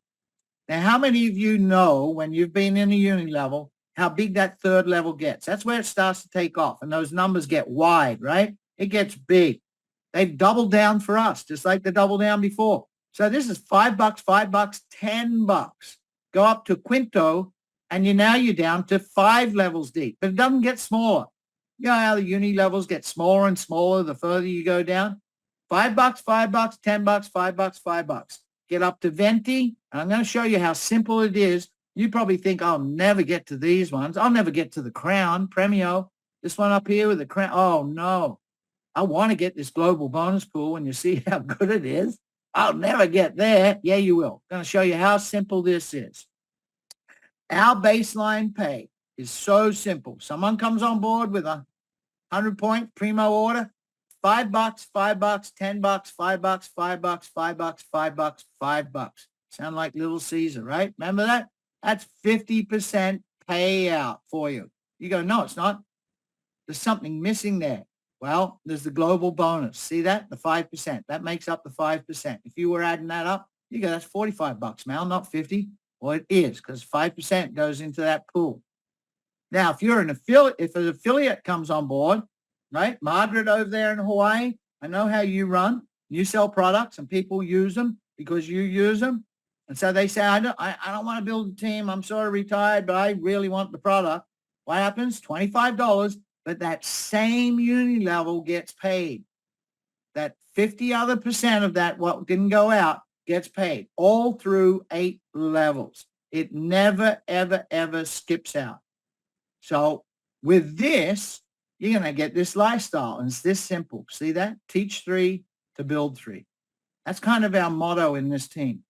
Now, how many of you know when you've been in a uni level, how big that 3rd level gets? That's where it starts to take off. And those numbers get wide, right? It gets big. They've doubled down for us, just like they doubled down before. So this is $5, $5, $10. Go up to quinto, and you're down to 5 levels deep. But it doesn't get smaller. You know how the uni levels get smaller and smaller the further you go down? $5, $5, $10, $5, $5. Get up to 20, and I'm going to show you how simple it is. You probably think I'll never get to these ones. I'll never get to the crown, Premio. This one up here with the crown. Oh, no. I want to get this global bonus pool, and you see how good it is. I'll never get there. Yeah, you will. I'm going to show you how simple this is. Our baseline pay is so simple. Someone comes on board with a 100-point primo order, $5, $5, $10, $5, $5, $5, $5, $5. Sound like Little Caesar, right? Remember that? That's 50% payout for you. You go, no, it's not. There's something missing there. Well, there's the global bonus. See that? The 5%. That makes up the 5%. If you were adding that up, you go, that's $45, Mal, not 50. Well, it is because 5% goes into that pool. Now, if you're an affiliate, if an affiliate comes on board, right? Margaret over there in Hawaii, I know how you run. You sell products and people use them because you use them. And so they say, I don't want to build a team. I'm sort of retired, but I really want the product. What happens? $25, but that same uni level gets paid. That 50 other percent of that, what didn't go out, gets paid all through 8 levels. It never, ever, ever skips out. So with this, you're going to get this lifestyle, and it's this simple. See that? Teach 3 to build 3. That's kind of our motto in this team,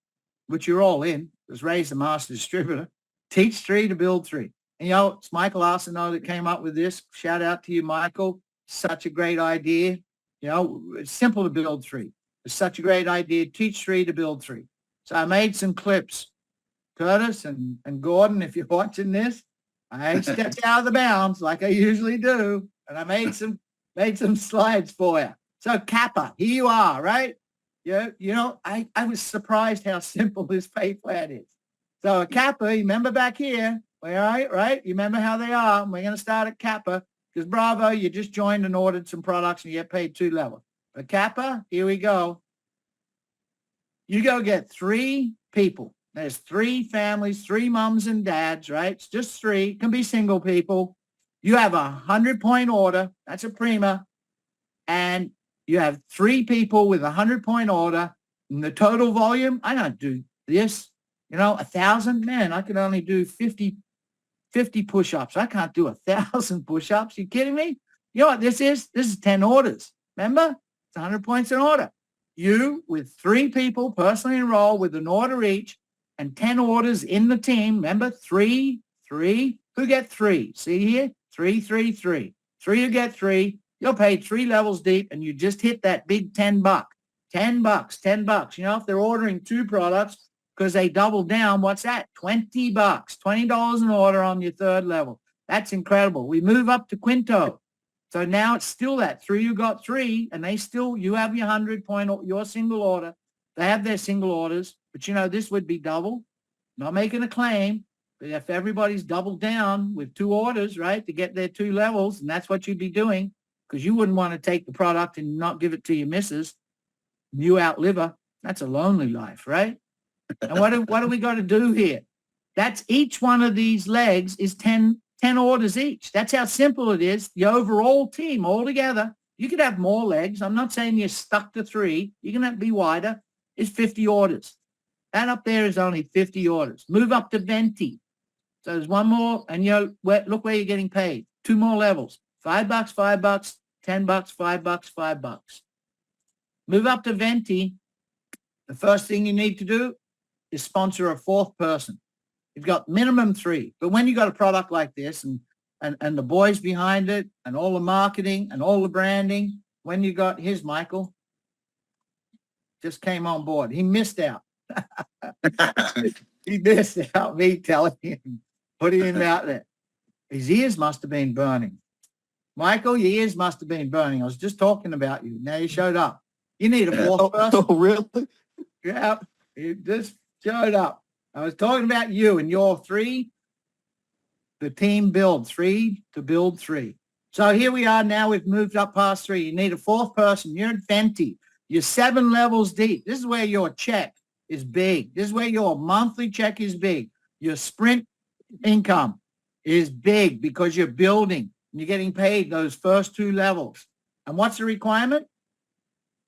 which you're all in, because Ray's the master distributor. Teach 3 to build 3. And, it's Michael Arsenault that came up with this. Shout out to you, Michael. Such a great idea. It's simple to build 3. It's such a great idea. Teach 3 to build 3. So I made some clips. Curtis and Gordon, if you're watching this, I stepped out of the bounds like I usually do, and I made some slides for you. So Kappa, here you are, right? I was surprised how simple this pay plan is. So a Kappa, remember back here, right? You remember how they are. We're going to start at Kappa because Bravo, you just joined and ordered some products and you get paid 2 levels. But Kappa, here we go. You go get 3 people. There's 3 families, 3 moms and dads, right? It's just 3. It can be single people. You have a 100-point order. That's a prima. And you have 3 people with a 100-point order. And the total volume, I don't do this. 1,000. Man, I could only do 50 push-ups. I can't do 1,000 push-ups. You kidding me? You know what this is? This is 10 orders. Remember? It's 100 points an order. You, with 3 people personally enrolled with an order each, and 10 orders in the team. Remember, 3. Who get 3? See here? 3, 3, 3. 3 who get 3. You're paid 3 levels deep, and you just hit that big $10. $10. If they're ordering 2 products because they doubled down, what's that? $20. $20 an order on your 3rd level. That's incredible. We move up to Quinto. So now it's still that 3 who got 3, and you have your 100-point, your single order. They have their single orders, but this would be double. Not making a claim, but if everybody's doubled down with 2 orders, right, to get their 2 levels, and that's what you'd be doing, because you wouldn't want to take the product and not give it to your missus. You outlive her. That's a lonely life, right? And what do we got to do here? That's each one of these legs is 10 orders each. That's how simple it is. The overall team all together, you could have more legs. I'm not saying you're stuck to 3. You can be wider. Is 50 orders. That up there is only 50 orders. Move up to 20. So there's one more, and look where you're getting paid. 2 more levels. $5, $5, $10, $5, $5. Move up to 20. The first thing you need to do is sponsor a 4th person. You've got minimum 3. But when you got a product like this and the boys behind it and all the marketing and all the branding, when you got his Michael, just came on board. He missed out. He missed out, me telling him, putting him out there. His ears must have been burning. Michael, your ears must have been burning. I was just talking about you. Now you showed up. You need a 4th person. Oh, really? Yeah, you just showed up. I was talking about you and your 3. The team build 3 to build 3. So here we are now. We've moved up past 3. You need a 4th person. You're at 20. You're 7 levels deep. This is where your check is big. This is where your monthly check is big. Your sprint income is big because you're building. You're getting paid those first 2 levels. And what's the requirement?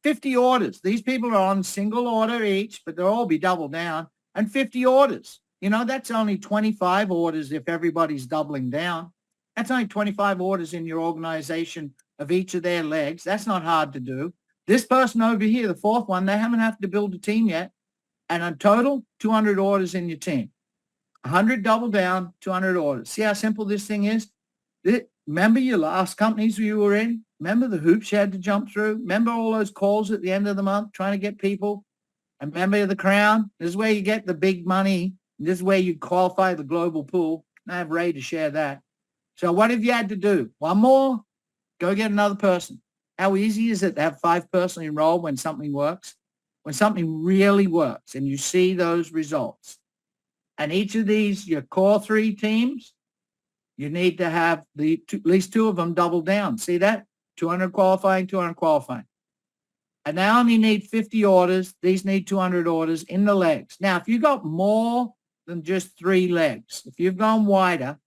50 orders. These people are on single order each, but they'll all be double down, and 50 orders. You know, that's only 25 orders if everybody's doubling down. That's only 25 orders in your organization of each of their legs. That's not hard to do. This person over here, the fourth one, they haven't had to build a team yet. And in total, 200 orders in your team. 100 double down, 200 orders. See how simple this thing is? Remember your last companies you were in? Remember the hoops you had to jump through? Remember all those calls at the end of the month trying to get people? And remember the crown? This is where you get the big money. This is where you qualify the global pool. I have Ray to share that. So what have you had to do? One more? Go get another person. How easy is it to have 5 personally enrolled when something works? When something really works and you see those results. And each of these, your core 3 teams, you need to have at least 2 of them double down. See that? 200 qualifying, 200 qualifying. And they only need 50 orders. These need 200 orders in the legs. Now, if you got more than just 3 legs, if you've gone wider,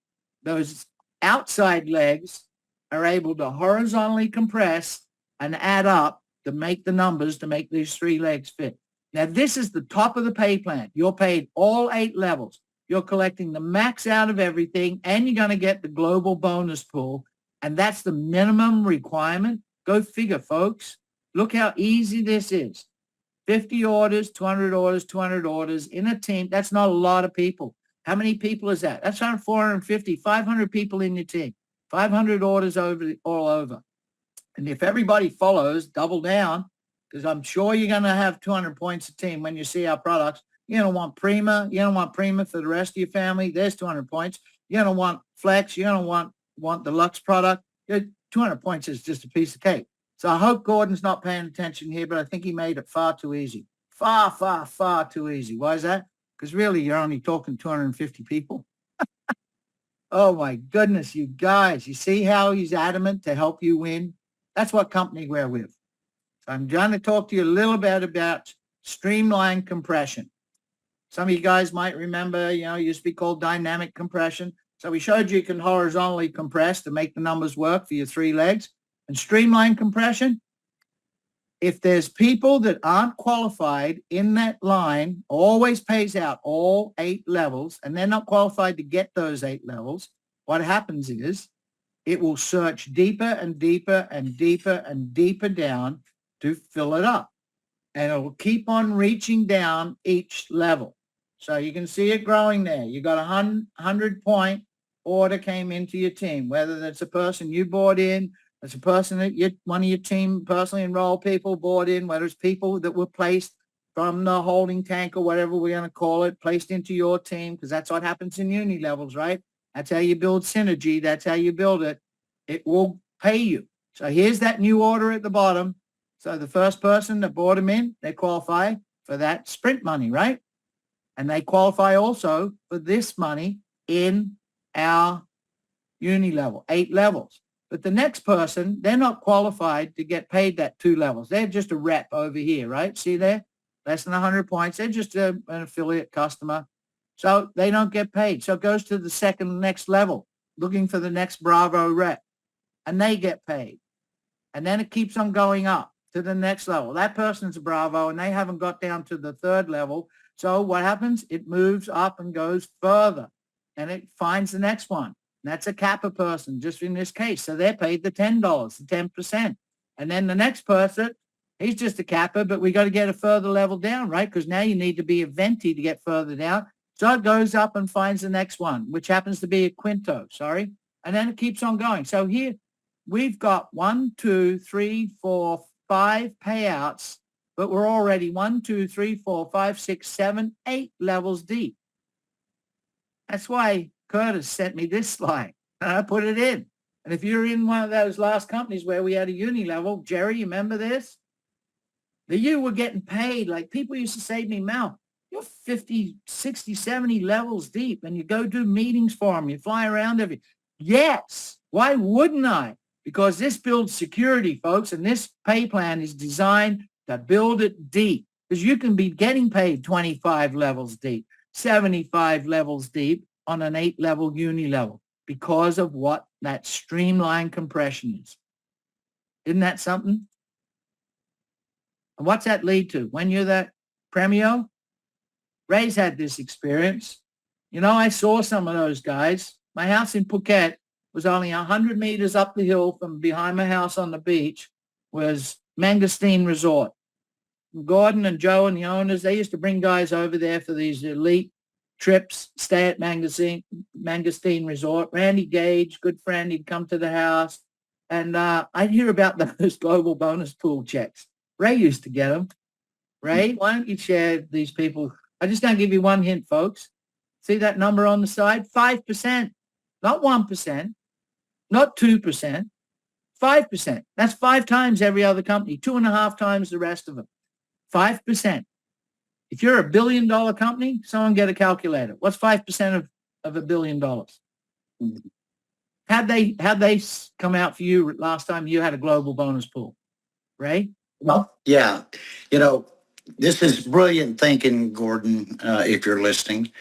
those outside legs are able to horizontally compress and add up to make the numbers to make these 3 legs fit. Now, this is the top of the pay plan. You're paid all 8 levels. You're collecting the max out of everything, and you're going to get the global bonus pool. And that's the minimum requirement. Go figure, folks. Look how easy this is. 50 orders, 200 orders, 200 orders in a team. That's not a lot of people. How many people is that? That's around 450, 500 people in your team. 500 orders all over. And if everybody follows, double down, because I'm sure you're going to have 200 points a team when you see our products. You don't want Prima. You don't want Prima for the rest of your family. There's 200 points. You don't want Flex. You don't want the Lux product. 200 points is just a piece of cake. So I hope Gordon's not paying attention here, but I think he made it far too easy. Far, far, far too easy. Why is that? Because really, you're only talking 250 people. Oh, my goodness, you guys. You see how he's adamant to help you win? That's what company we're with. So I'm trying to talk to you a little bit about streamlined compression. Some of you guys might remember, it used to be called dynamic compression. So we showed you can horizontally compress to make the numbers work for your 3 legs. And streamlined compression, if there's people that aren't qualified in that line, always pays out all 8 levels, and they're not qualified to get those 8 levels, what happens is it will search deeper and deeper and deeper and deeper down to fill it up. And it will keep on reaching down each level. So you can see it growing there. You got a 100-point order came into your team, whether that's a person you bought in, it's a person that one of your team personally enrolled people bought in, whether it's people that were placed from the holding tank or whatever we're going to call it, placed into your team, because that's what happens in uni levels, right? That's how you build synergy. That's how you build it. It will pay you. So here's that new order at the bottom. So the first person that brought them in, they qualify for that sprint money, right? And they qualify also for this money in our uni level, 8 levels. But the next person, they're not qualified to get paid that 2 levels. They're just a rep over here, right? See there? Less than 100 points. They're just an affiliate customer. So they don't get paid. So it goes to the next level, looking for the next Bravo rep. And they get paid. And then it keeps on going up to the next level. That person's a Bravo, and they haven't got down to the 3rd level. So what happens? It moves up and goes further. And it finds the next one. That's a Kappa person, just in this case. So they're paid the $10, the 10%. And then the next person, he's just a Kappa, but we got to get a further level down, right? Because now you need to be a Venti to get further down. So it goes up and finds the next one, which happens to be a Quinto, sorry. And then it keeps on going. So here we've got 1, 2, 3, 4, 5 payouts, but we're already 1, 2, 3, 4, 5, 6, 7, 8 levels deep. That's why Curtis sent me this slide, and I put it in. And if you're in one of those last companies where we had a uni level, Jerry, you remember this? You were getting paid. Like people used to say to me, Mal, you're 50, 60, 70 levels deep, and you go do meetings for them. You fly around every. Yes. Why wouldn't I? Because this builds security, folks, and this pay plan is designed to build it deep, because you can be getting paid 25 levels deep, 75 levels deep on an 8-level uni level because of what that streamlined compression is. Isn't that something? And what's that lead to? When you're that Premio, Ray's had this experience. You know, I saw some of those guys. My house in Phuket was only 100 meters up the hill from behind my house on the beach was Mangosteen Resort. Gordon and Joe and the owners, they used to bring guys over there for these elite trips, stay at Mangosteen Resort. Randy Gage, good friend, he'd come to the house. And I'd hear about those global bonus pool checks. Ray used to get them. Ray, why don't you share these people? I'm just going to give you one hint, folks. See that number on the side? 5%, not 1%, not 2%, 5%. That's 5 times every other company, 2.5 times the rest of them. 5%. If you're $1 billion company, someone get a calculator. What's 5% of $1 billion? How'd they come out for you last time you had a global bonus pool? Ray? Well, yeah. You know, this is brilliant thinking, Gordon, if you're listening.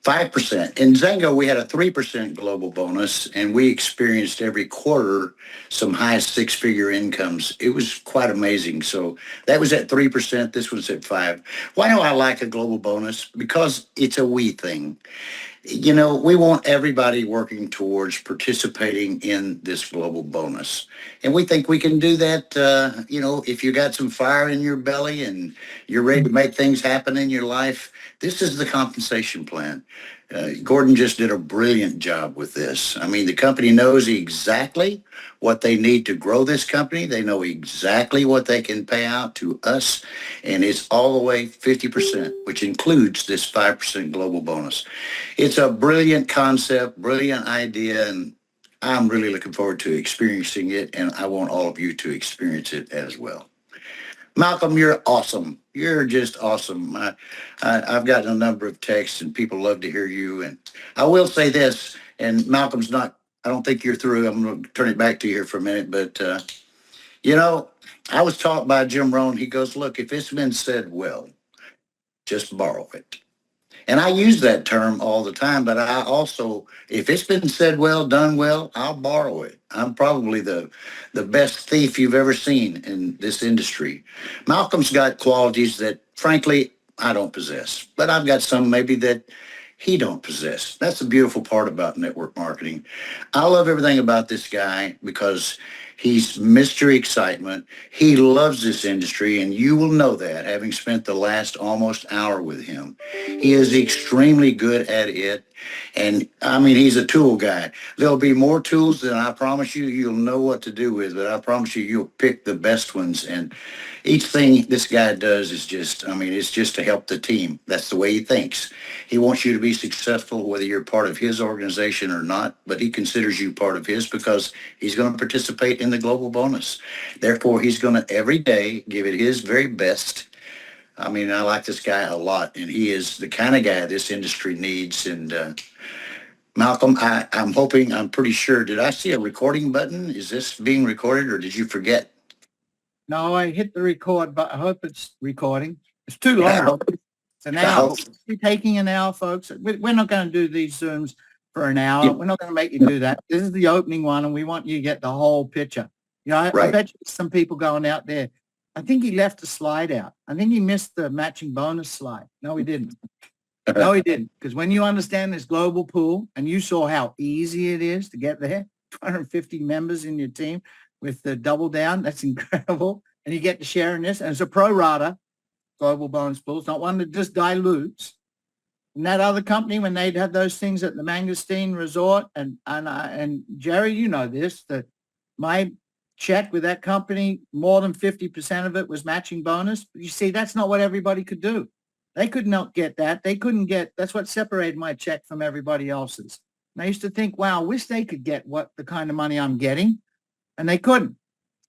5%. In Zango, we had a 3% global bonus, and we experienced every quarter some high 6-figure incomes. It was quite amazing. So that was at 3%. This was at 5. Why do I like a global bonus? Because it's a we thing. You know, we want everybody working towards participating in this global bonus. And we think we can do that, you know, if you got some fire in your belly and you're ready to make things happen in your life. This is the compensation plan. Gordon just did a brilliant job with this. I mean, the company knows exactly what they need to grow this company. They know exactly what they can pay out to us. And it's all the way 50%, which includes this 5% global bonus. It's a brilliant concept, brilliant idea, and I'm really looking forward to experiencing it, and I want all of you to experience it as well. Malcolm, you're awesome. You're just awesome. I've gotten a number of texts, and people love to hear you. And I will say this, and Malcolm's not, I don't think you're through. I'm going to turn it back to you here for a minute. But, you know, I was taught by Jim Rohn. He goes, look, if it's been said well, just borrow it. And I use that term all the time, but I also, if it's been said well, done well, I'll borrow it. I'm probably the best thief you've ever seen in this industry. Malcolm's got qualities that, frankly, I don't possess, but I've got some maybe that he don't possess. That's the beautiful part about network marketing. I love everything about this guy because he's Mr. Excitement. He loves this industry, and you will know that, having spent the last almost hour with him. He is extremely good at it, and, I mean, he's a tool guy. There'll be more tools than I promise you you'll know what to do with, but I promise you you'll pick the best ones, and each thing this guy does is just, I mean, it's just to help the team. That's the way he thinks. He wants you to be successful, whether you're part of his organization or not, but he considers you part of his because he's going to participate in the global bonus. Therefore, he's going to every day give it his very best. I mean, I like this guy a lot, and he is the kind of guy this industry needs. And Malcolm, I'm pretty sure, did I see a recording button? Is this being recorded, or did you forget? No, I hit the record, but I hope it's recording. It's too long. Yeah. It's an hour. You're taking an hour, folks. We're not going to do these Zooms for an hour. Yeah. We're not going to make you do that. This is the opening one, and we want you to get the whole picture. You know, I Right. bet you some people going out there. I think he left a slide out. I think he missed the matching bonus slide. No, he didn't. No, he didn't. Because when you understand this global pool and you saw how easy it is to get there, 250 members in your team with the double down, that's incredible. And you get to share in this. And it's a pro rata global bonus pool. It's not one that just dilutes. And that other company, when they'd have those things at the Mangosteen Resort, and Jerry, you know this, that my check with that company, more than 50% of it was matching bonus. But you see, that's not what everybody could do. They could not get that. They couldn't get, that's what separated my check from everybody else's. And I used to think, wow, I wish they could get what the kind of money I'm getting. And they couldn't.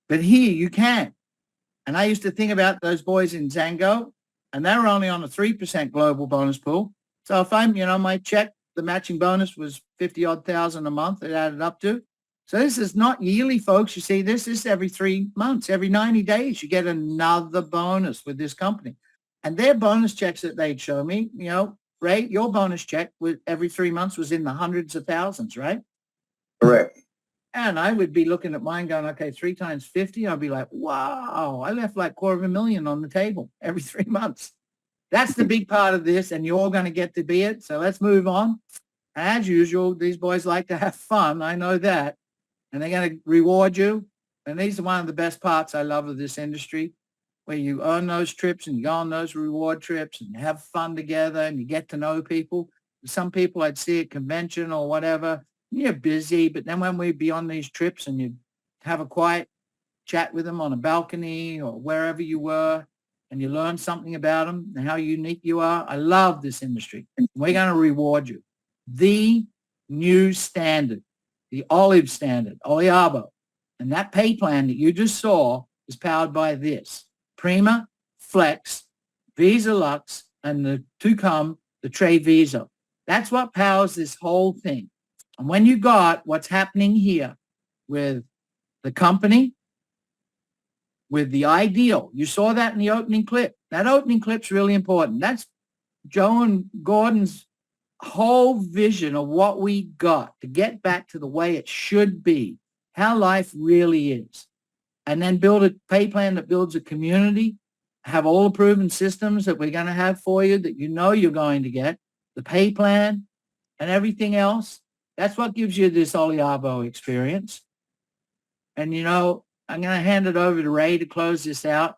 But here you can. And I used to think about those boys in Zango, and they were only on a 3% global bonus pool. So if I'm, you know, my check, the matching bonus was 50 odd thousand a month it added up to. So this is not yearly, folks. You see, this is every 3 months, every 90 days, you get another bonus with this company. And their bonus checks that they'd show me, Ray, your bonus check with every 3 months was in the hundreds of thousands, right? Correct. And I would be looking at mine going, okay, 3 times 50. I'd be like, wow, I left like $250,000 on the table every 3 months. That's the big part of this, and you're all going to get to be it. So let's move on. As usual, these boys like to have fun. I know that. And they're going to reward you. And these are one of the best parts I love of this industry, where you earn those trips and you go on those reward trips and you have fun together and you get to know people. Some people I'd see at convention or whatever, you're busy, but then when we'd be on these trips and you'd have a quiet chat with them on a balcony or wherever you were, and you learn something about them and how unique you are. I love this industry. We're going to reward you. The new standard, the Olive standard, Oliabo. And that pay plan that you just saw is powered by this: Prima, Flex, Visa Lux, and to come, the Trade Visa. That's what powers this whole thing. And when you got what's happening here with the company, with the ideal, you saw that in the opening clip. That opening clip's really important. That's Joe and Gordon's whole vision of what we got to get back to the way it should be, how life really is. And then build a pay plan that builds a community, have all the proven systems that we're going to have for you that you know you're going to get, the pay plan and everything else. That's what gives you this Oliabo experience. And, I'm going to hand it over to Ray to close this out.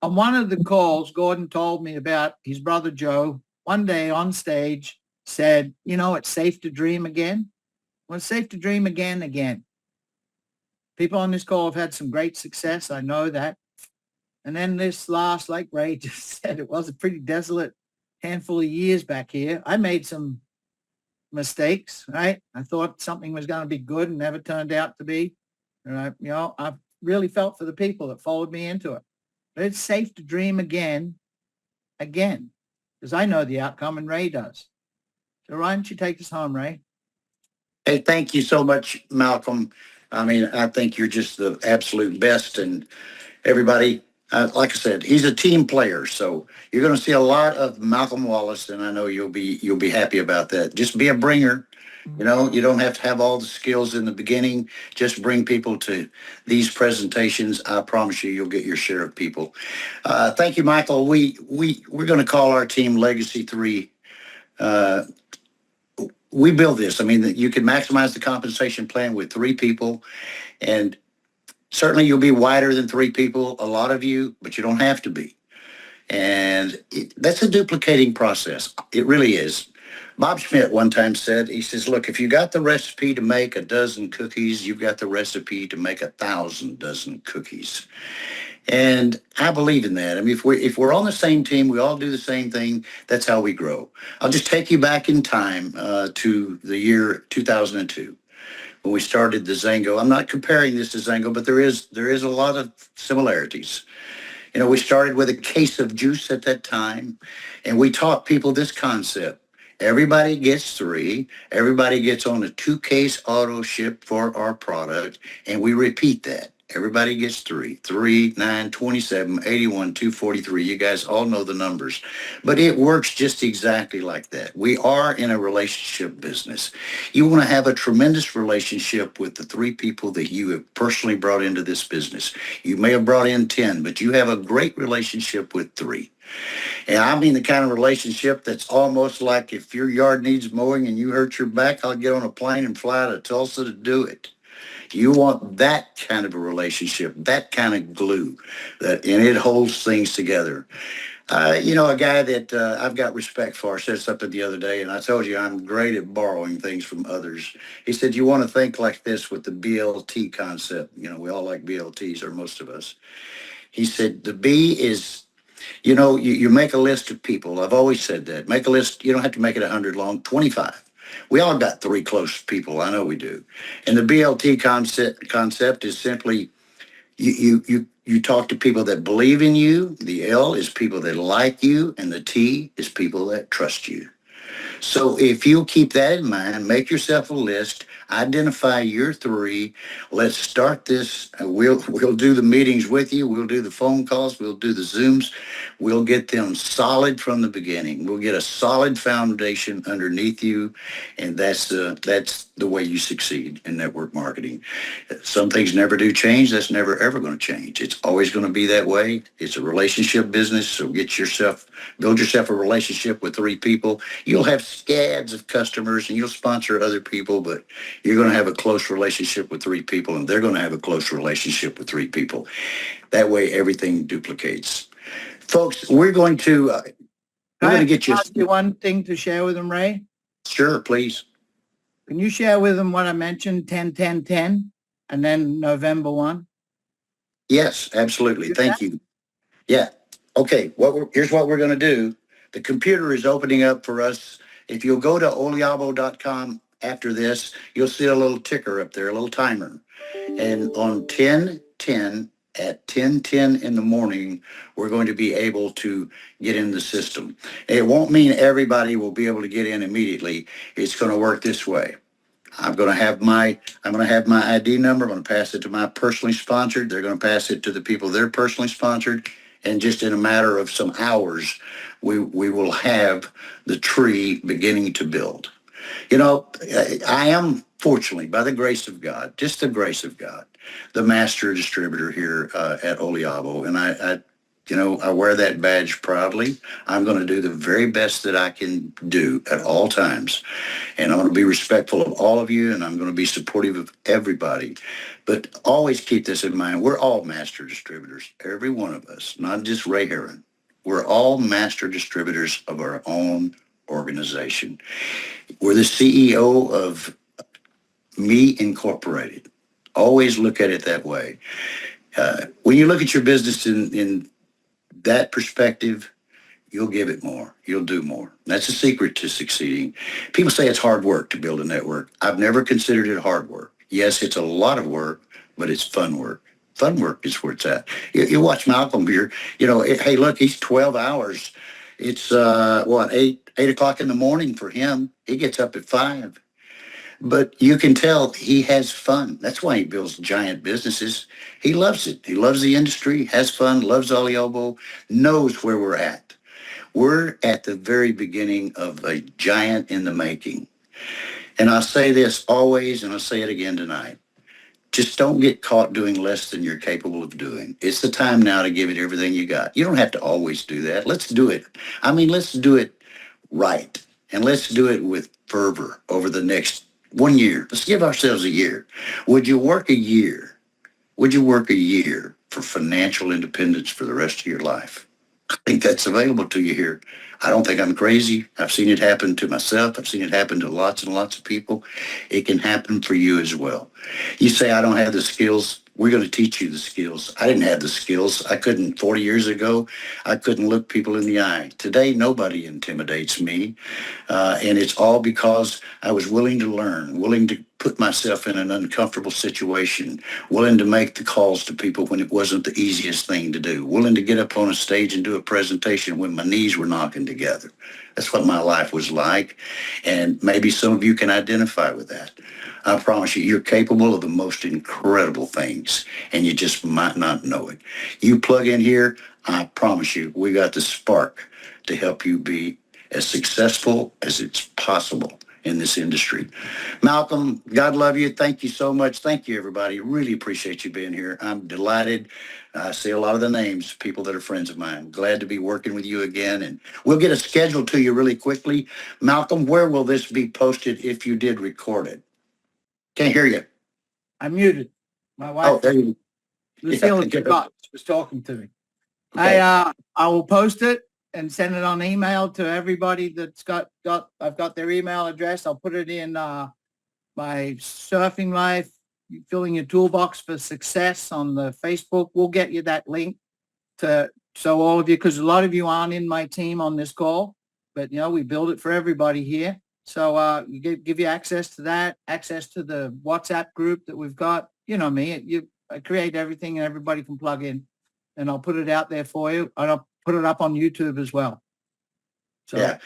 On one of the calls, Gordon told me about his brother Joe one day on stage said, it's safe to dream again. Well, it's safe to dream again. People on this call have had some great success. I know that. And then this last, like Ray just said, it was a pretty desolate handful of years back here. I made some mistakes, right? I thought something was going to be good and never turned out to be. And I really felt for the people that followed me into it. But it's safe to dream again, because I know the outcome and Ray does. So why don't you take us home, Ray? Hey, thank you so much, Malcolm. I mean, I think you're just the absolute best, and everybody, like I said, he's a team player, so you're going to see a lot of Malcolm Wallace, and I know you'll be happy about that. Just be a bringer. You don't have to have all the skills in the beginning. Just bring people to these presentations. I promise you'll get your share of people. Thank you, Michael. We're going to call our team Legacy 3. We build this. I mean, you can maximize the compensation plan with 3 people, and certainly you'll be wider than 3 people, a lot of you, but you don't have to be. And that's a duplicating process. It really is. Bob Schmidt one time said, he says, look, if you got the recipe to make a dozen cookies, you've got the recipe to make 1,000 dozen cookies. And I believe in that. I mean, if we're on the same team, we all do the same thing, that's how we grow. I'll just take you back in time to the year 2002 when we started the Zango. I'm not comparing this to Zango, but there is a lot of similarities. We started with a case of juice at that time, and we taught people this concept. Everybody gets 3. Everybody gets on a 2-case auto ship for our product, and we repeat that. Everybody gets 3. 3, 9, 27, 81, 243. You guys all know the numbers. But it works just exactly like that. We are in a relationship business. You want to have a tremendous relationship with the 3 people that you have personally brought into this business. You may have brought in 10, but you have a great relationship with 3. And I mean the kind of relationship that's almost like if your yard needs mowing and you hurt your back, I'll get on a plane and fly to Tulsa to do it. You want that kind of a relationship, that kind of glue, and it holds things together. A guy that I've got respect for said something the other day, and I told you I'm great at borrowing things from others. He said, you want to think like this with the BLT concept. We all like BLTs, or most of us. He said, the B is, you make a list of people. I've always said that. Make a list. You don't have to make it 100 long, 25. We all got 3 close people. I know we do. And the BLT concept is simply you talk to people that believe in you. The L is people that like you, and the T is people that trust you. So if you'll keep that in mind, make yourself a list. Identify your three. Let's start this. We'll do the meetings with you. We'll do the phone calls. We'll do the Zooms. We'll get them solid from the beginning. We'll get a solid foundation underneath you, and that's the way you succeed in network marketing. Some things never do change. That's never ever going to change. It's always going to be that way. It's a relationship business. So build yourself a relationship with three people. You'll have scads of customers and you'll sponsor other people, but you're going to have a close relationship with three people and they're going to have a close relationship with three people. That way everything duplicates. Folks, we're going to get you. Ask you one thing to share with them, Ray. Sure, please. Can you share with them what I mentioned, 10, 10, 10, and then November 1? Yes, absolutely. Thank you. Yeah. Okay. Here's what we're going to do. The computer is opening up for us. If you'll go to oliabo.com after this, you'll see a little ticker up there, a little timer. And on 10:10 at 10:10 in the morning, we're going to be able to get in the system. It won't mean everybody will be able to get in immediately. It's going to work this way. I'm going to have my ID number. I'm going to pass it to my personally sponsored. They're going to pass it to the people they're personally sponsored. And just in a matter of some hours, we will have the tree beginning to build. You know, I am fortunately, by the grace of God, just the grace of God, the master distributor here at Oliabo. And I wear that badge proudly. I'm going to do the very best that I can do at all times. And I'm going to be respectful of all of you, and I'm going to be supportive of everybody. But always keep this in mind. We're all master distributors, every one of us, not just Ray Heron. We're all master distributors of our own organization. We're the CEO of Me Incorporated. Always look at it that way. When you look at your business in that perspective, you'll give it more. You'll do more. That's the secret to succeeding. People say it's hard work to build a network. I've never considered it hard work. Yes, it's a lot of work, but it's fun work. Fun work is where it's at. You watch Malcolm here. Hey, look, he's 12 hours. It's 8 o'clock in the morning for him. He gets up at 5. But you can tell he has fun. That's why he builds giant businesses. He loves it. He loves the industry, has fun, loves Oliabo, knows where we're at. We're at the very beginning of a giant in the making. And I say this always, and I'll say it again tonight. Just don't get caught doing less than you're capable of doing. It's the time now to give it everything you got. You don't have to always do that. Let's do it. Let's do it right. And let's do it with fervor over the next 1 year. Let's give ourselves a year. Would you work a year? Would you work a year for financial independence for the rest of your life? I think that's available to you here. I don't think I'm crazy. I've seen it happen to myself. I've seen it happen to lots and lots of people. It can happen for you as well. You say, I don't have the skills. We're going to teach you the skills. I didn't have the skills. I couldn't 40 years ago. I couldn't look people in the eye. Today, nobody intimidates me. And it's all because I was willing to learn, willing to put myself in an uncomfortable situation, willing to make the calls to people when it wasn't the easiest thing to do, willing to get up on a stage and do a presentation when my knees were knocking together. That's what my life was like. And maybe some of you can identify with that. I promise you, you're capable of the most incredible things, and you just might not know it. You plug in here, I promise you, we got the spark to help you be as successful as it's possible in this industry. Malcolm, God love you. Thank you so much. Thank you, everybody. Really appreciate you being here. I'm delighted. I see a lot of the names, people that are friends of mine. Glad to be working with you again. And we'll get a schedule to you really quickly. Malcolm, where will this be posted if you did record it? Can't hear you. I'm muted. My wife. Oh, there you Lucille yeah. was talking to me. Okay. I will post it and send it on email to everybody that's I've got their email address. I'll put it in my SurfingLife, filling your toolbox for success on the Facebook. We'll get you that link so all of you, because a lot of you aren't in my team on this call, but we build it for everybody here. So you give you access to that, access to the WhatsApp group that we've got. You know me, I create everything and everybody can plug in, and I'll put it out there for you. And I'll put it up on YouTube as well. So Yeah.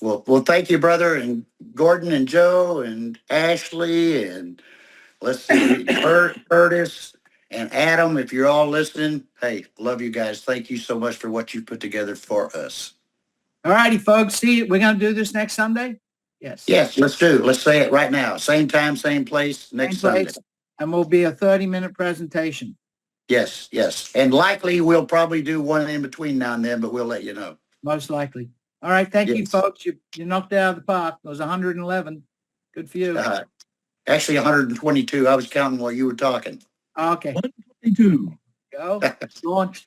Well, thank you, brother, and Gordon and Joe and Ashley and let's see, Curtis and Adam. If you're all listening, hey, love you guys. Thank you so much for what you put together for us. All righty, folks. See you. We're going to do this next Sunday. Yes. Yes, let's do. Let's say it right now. Same time, same place, next Same place, Sunday. and will be a 30-minute presentation. Yes, yes. And likely we'll probably do one in between now and then, but we'll let you know. Most likely. All right. Thank you, Yes. folks. You knocked it out of the park. It was 111. Good for you. Actually 122. I was counting while you were talking. Okay. 122. Go. Launch.